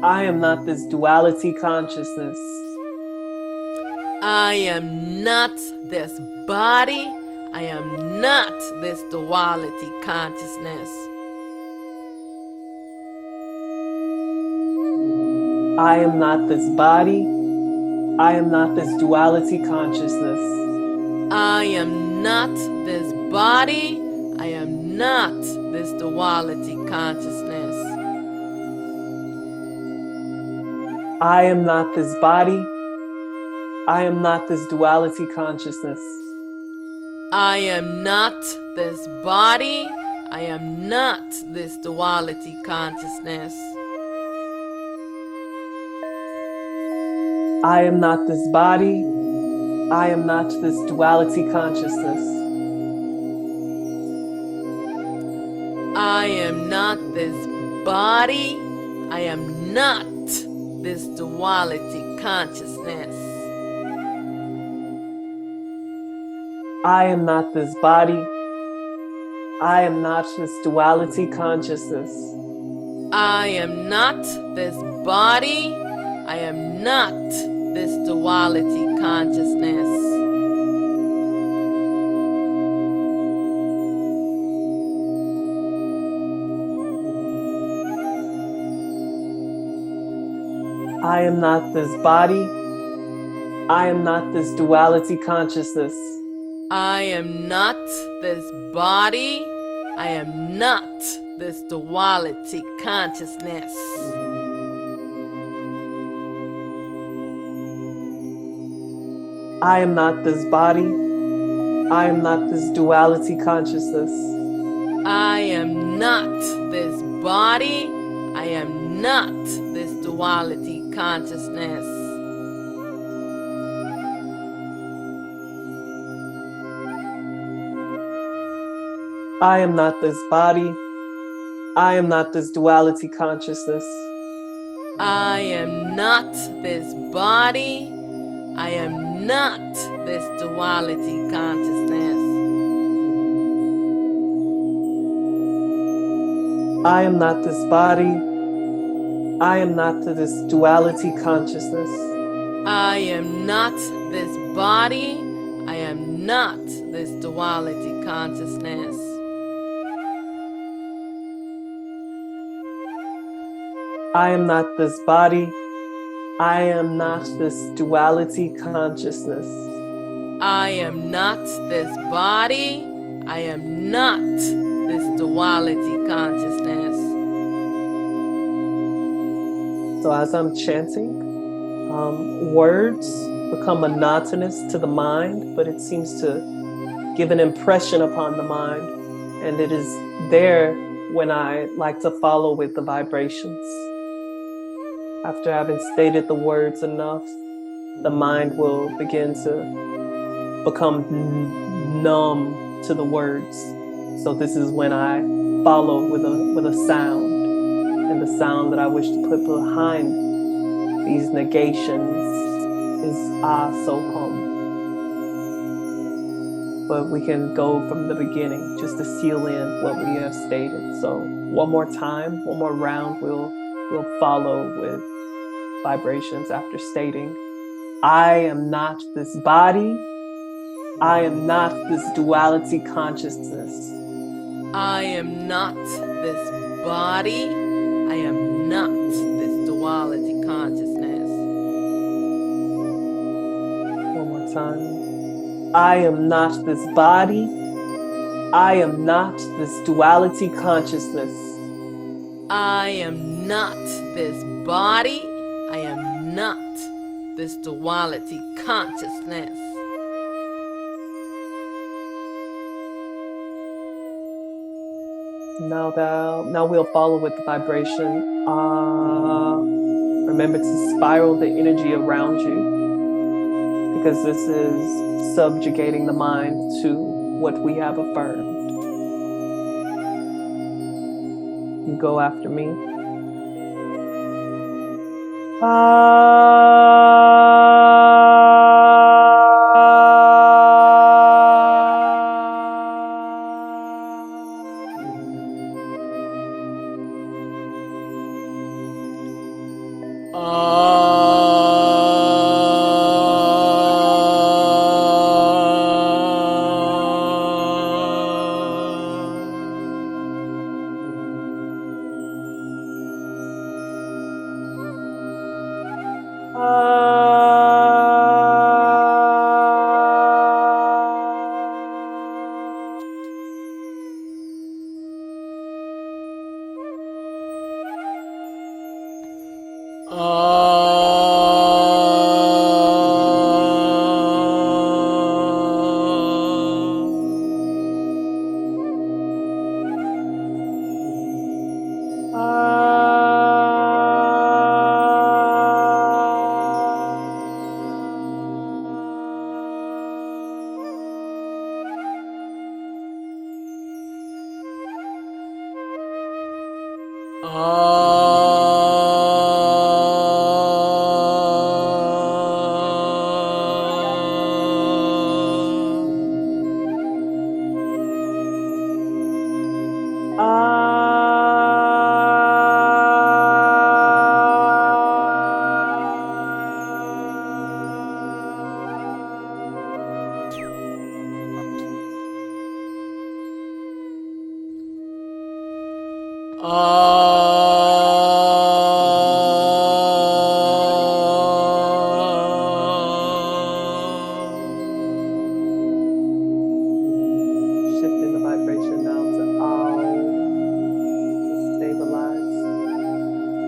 I am not this duality consciousness. I am not this body. I am not this duality consciousness. I am not this body. I am not this duality consciousness. I am not this body. I am not this duality consciousness. I am not this body. I am not this duality consciousness. I am not this body. I am not this duality consciousness. I am not this body. I am not this duality consciousness. I am not this body. I am not this duality consciousness. I am not this body. I am not this duality consciousness. I am not this body. I am not this duality consciousness. I am not this body. I am not this duality consciousness. I am not this body. I am not this duality consciousness. I am not this body. I am not this duality consciousness. I am not this body. I am not this duality consciousness. I am not this body. I am not this duality consciousness. I am not this body. I am not this duality consciousness. I am not this body. I am not this duality consciousness. I am not this body. I am not this duality consciousness. I am not this body. I am not this duality consciousness. I am not this body. I am not this duality consciousness. So as I'm chanting, words become monotonous to the mind, but it seems to give an impression upon the mind. And it is there when I like to follow with the vibrations. After having stated the words enough, the mind will begin to become numb to the words. So this is when I follow with a sound, and the sound that I wish to put behind these negations is Asokom. But we can go from the beginning just to seal in what we have stated. So one more time, one more round, we'll follow with vibrations after stating, I am not this body. I am not this duality consciousness. I am not this body. I am not this duality consciousness. One more time. I am not this body. I am not this duality consciousness. I am not this body. I am not this duality consciousness. Now we'll follow with the vibration. Remember to spiral the energy around you, because this is subjugating the mind to what we have affirmed. You go after me. Shifting the vibration now to Au to stabilize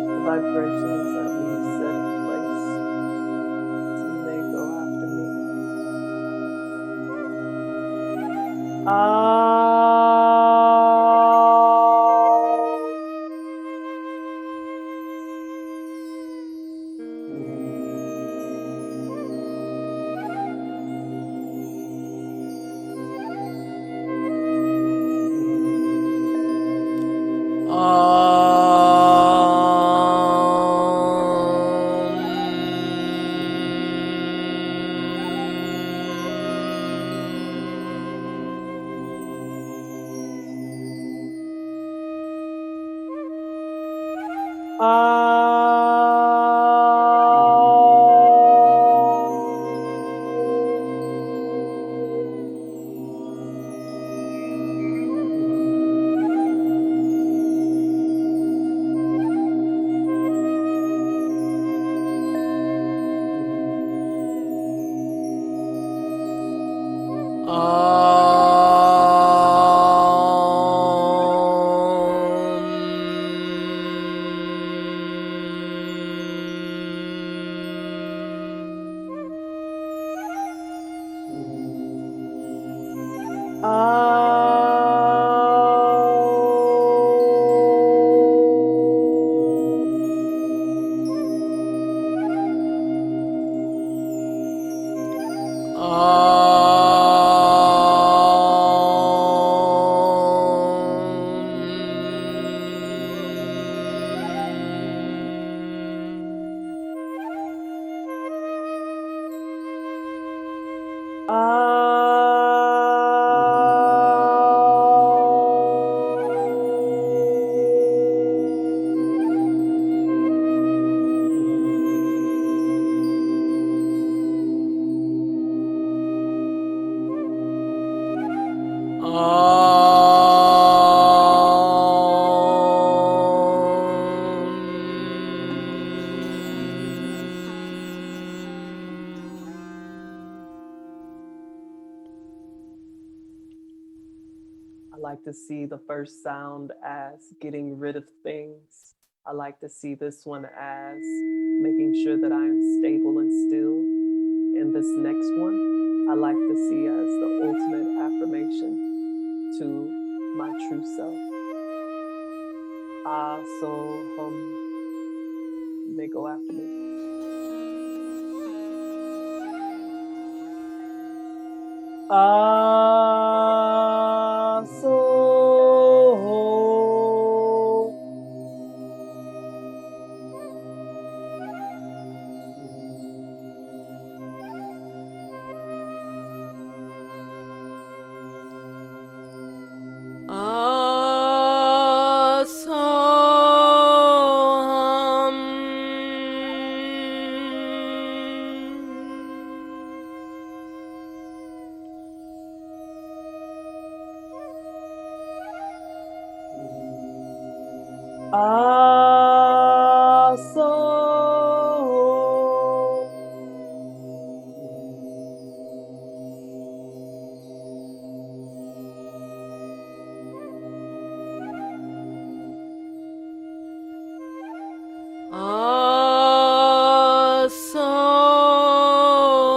the vibrations that we've set in place. So you may go after me. I like to see the first sound as getting rid of things. I like to see this one as making sure that I am stable and still. And this next one, I like to see as the ultimate affirmation to my true self. So you may go after me. So Auset.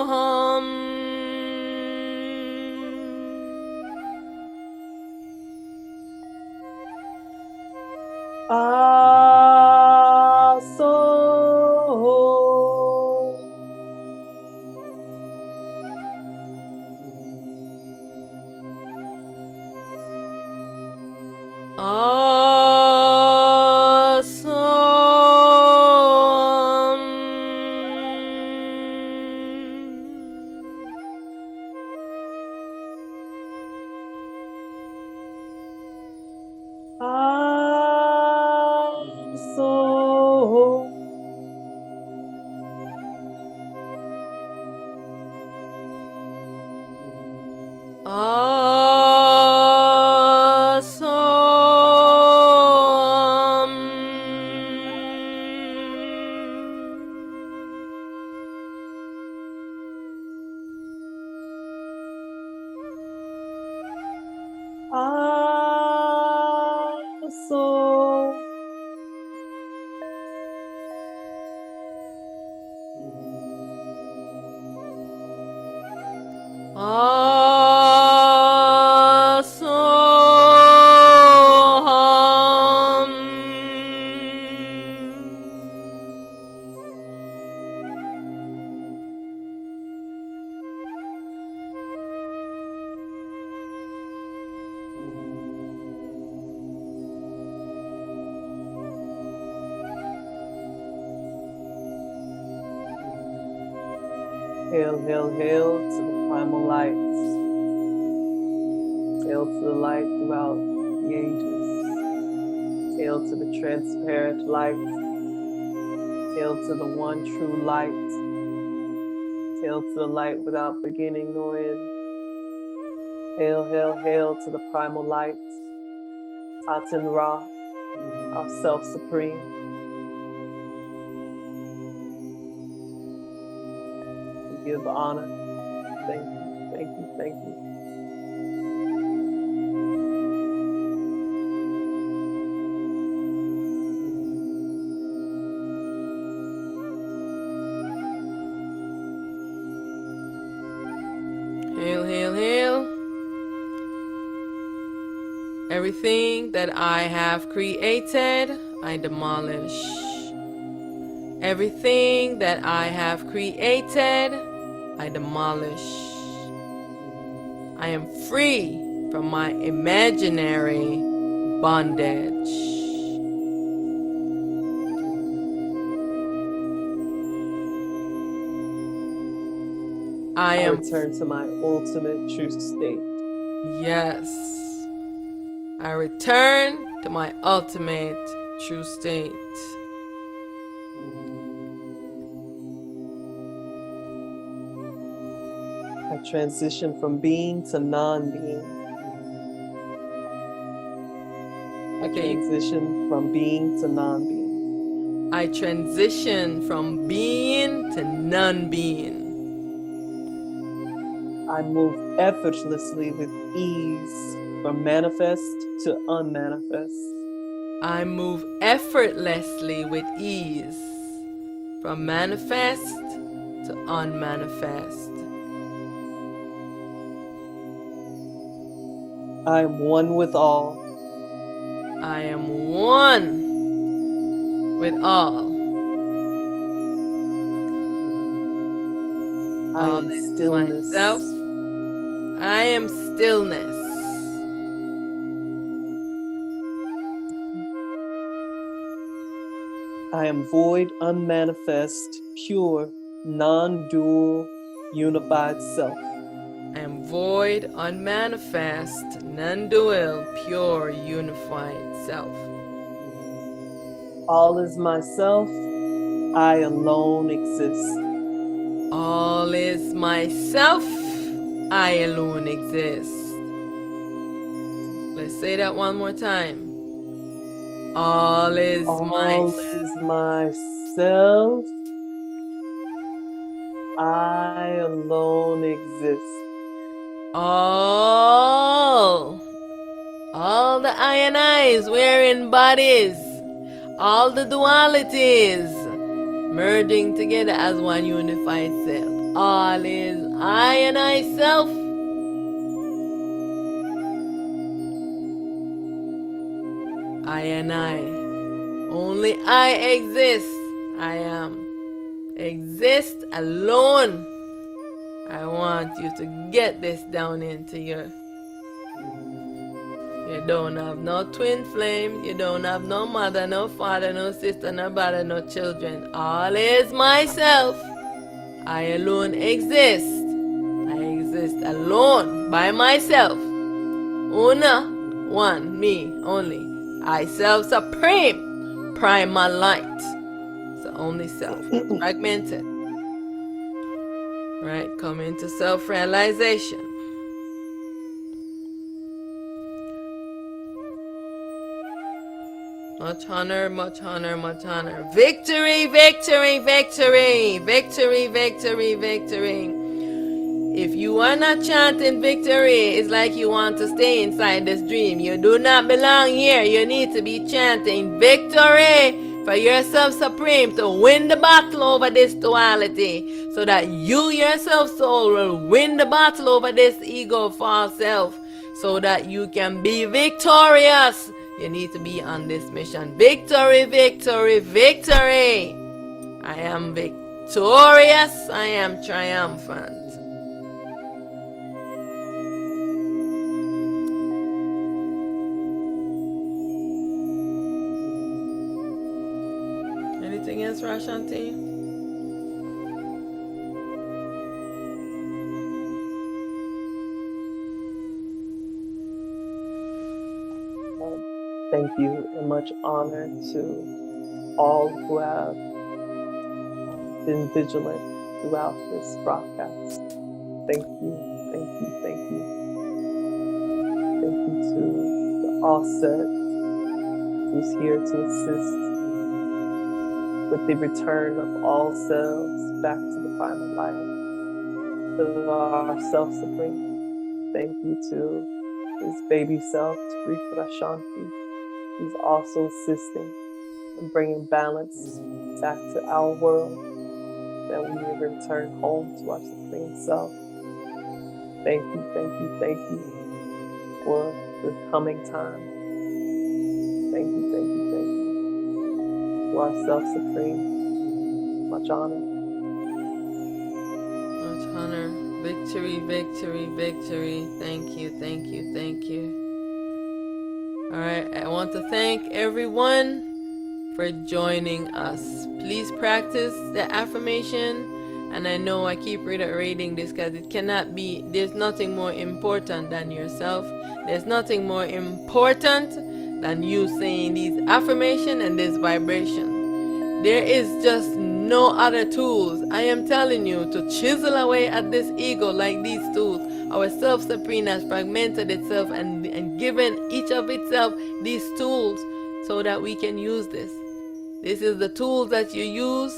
Asoham. Auset. Auset. Auset. Hail, hail, hail to the primal lights. Hail to the light throughout the ages. Hail to the transparent light. Hail to the one true light. Hail to the light without beginning nor end. Hail, hail, hail to the primal light. Aten Ra, our self supreme. We give honor. Thank you, thank you, thank you. Hail, hail, hail. Everything that I have created, I demolish. Everything that I have created, I demolish. I am free from my imaginary bondage. I am return to my ultimate true state. Yes. I return to my ultimate true state. I transition from being to non-being. I transition from being to non-being. I transition from being to non-being. I move effortlessly with ease from manifest to unmanifest. I move effortlessly with ease from manifest to unmanifest. I am one with all. I am one with all. I am stillness. Myself. I am stillness. I am void, unmanifest, pure, non-dual, unified self. I am void, unmanifest, non-dual, pure, unified self. All is myself. I alone exist. All is myself. I alone exist. Let's say that one more time. All is All is myself. I alone exist. All the I and I's wearing bodies, all the dualities merging together as one unified self. All is I and I self. I and I. Only I exist. I am. Exist alone. I want you to get this down into your. You don't have no twin flame. You don't have no mother, no father, no sister, no brother, no children. All is myself. I alone exist. I exist alone by myself. Una, one, me, only. I self supreme. Primal light. It's the only self. Fragmented. Right? Come into self-realization. Much honor, much honor, much honor. Victory, victory, victory. Victory, victory, victory. If you are not chanting victory, it's like you want to stay inside this dream. You do not belong here. You need to be chanting victory for yourself supreme to win the battle over this duality, so that you yourself soul will win the battle over this ego false self, so that you can be victorious. You need to be on this mission. Victory, victory, victory. I am victorious. I am triumphant. Anything else, Rashanti? Thank you and much honor to all who have been vigilant throughout this broadcast. Thank you, thank you, thank you. Thank you to the Auset, who's here to assist with the return of all selves back to the primal light, to our self supreme. Thank you to his baby self, Vibrational, who's also assisting in bringing balance back to our world, that we may return home to our supreme self. Thank you, thank you, thank you for the coming time. Thank you, thank you, thank you. To our self supreme, much honor. Much honor. Victory, victory, victory. Thank you, thank you, thank you. Alright, I want to thank everyone for joining us. Please practice the affirmation. And I know I keep reiterating this because it cannot be, there's nothing more important than yourself. There's nothing more important than you saying these affirmations and this vibration. There is just no other tools. I am telling you to chisel away at this ego like these tools. Our self-supreme has fragmented itself and given each of itself these tools so that we can use this. This is the tools that you use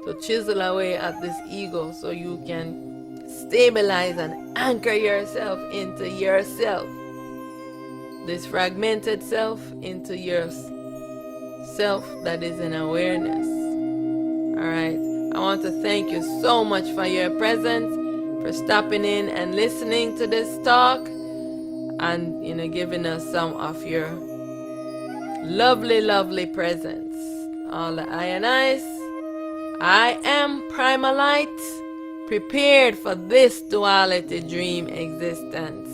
to chisel away at this ego so you can stabilize and anchor yourself into yourself. This fragmented self into your self that is in awareness. Alright, I want to thank you so much for your presence, for stopping in and listening to this talk, and giving us some of your lovely, lovely presence. All the I and I's. I am Primal Light, prepared for this duality dream existence.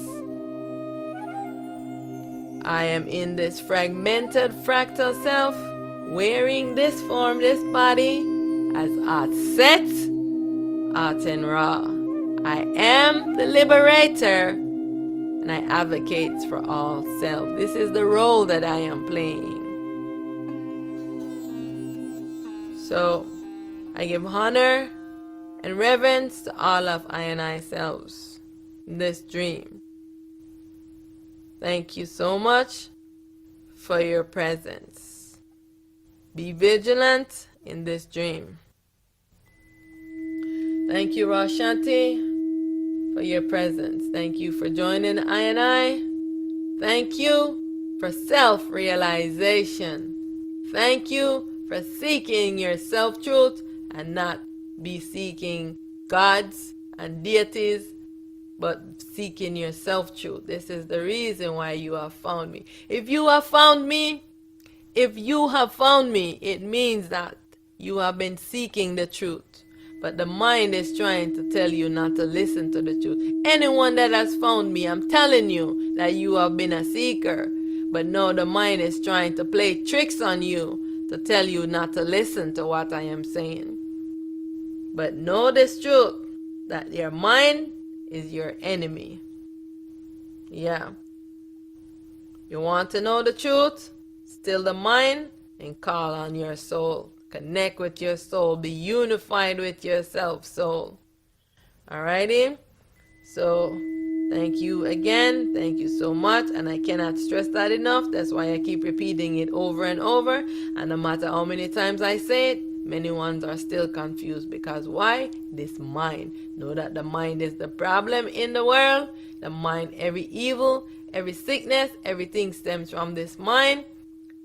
I am in this fragmented fractal self, wearing this form, this body, as Auset, Aten Ra. I am the Liberator, and I advocate for all self. This is the role that I am playing. So, I give honor and reverence to all of I and I selves in this dream. Thank you so much for your presence. Be vigilant in this dream. Thank you, Rashanti, for your presence. Thank you for joining I and I. Thank you for self-realization. Thank you for seeking your self-truth and not be seeking gods and deities, but seeking your self-truth. This is the reason why you have found me. If you have found me, it means that you have been seeking the truth. But the mind is trying to tell you not to listen to the truth. Anyone that has found me, I'm telling you that you have been a seeker. But no, the mind is trying to play tricks on you to tell you not to listen to what I am saying. But know this truth, that your mind is your enemy. Yeah. You want to know the truth? Still the mind and call on your soul. Connect with your soul. Be unified with yourself, soul. Alrighty? So, thank you again. Thank you so much. And I cannot stress that enough. That's why I keep repeating it over and over. And no matter how many times I say it, many ones are still confused. Because why? This mind. Know that the mind is the problem in the world. The mind, every evil, every sickness, everything stems from this mind.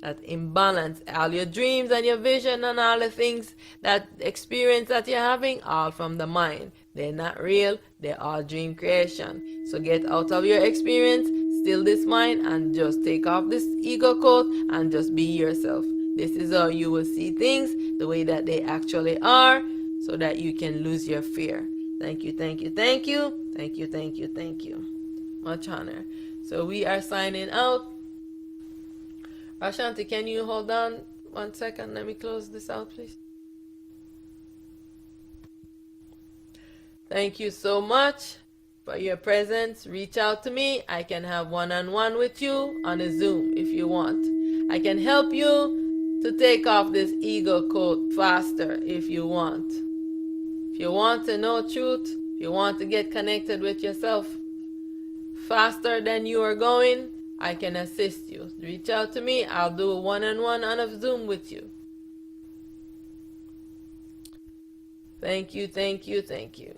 That imbalance, all your dreams and your vision and all the things, that experience that you're having, all from the mind. They're not real, they're all dream creation. So get out of your experience, still this mind, and just take off this ego coat and just be yourself. This is how you will see things the way that they actually are, so that you can lose your fear. Thank you, thank you, thank you, thank you, thank you, thank you. Much honor. So we are signing out. Ashanti, can you hold on 1 second? Let me close this out, please. Thank you so much for your presence. Reach out to me. I can have one-on-one with you on a Zoom if you want. I can help you to take off this ego coat faster if you want. If you want to know truth, if you want to get connected with yourself faster than you are going, I can assist you. Reach out to me. I'll do a one-on-one on a Zoom with you. Thank you, thank you, thank you.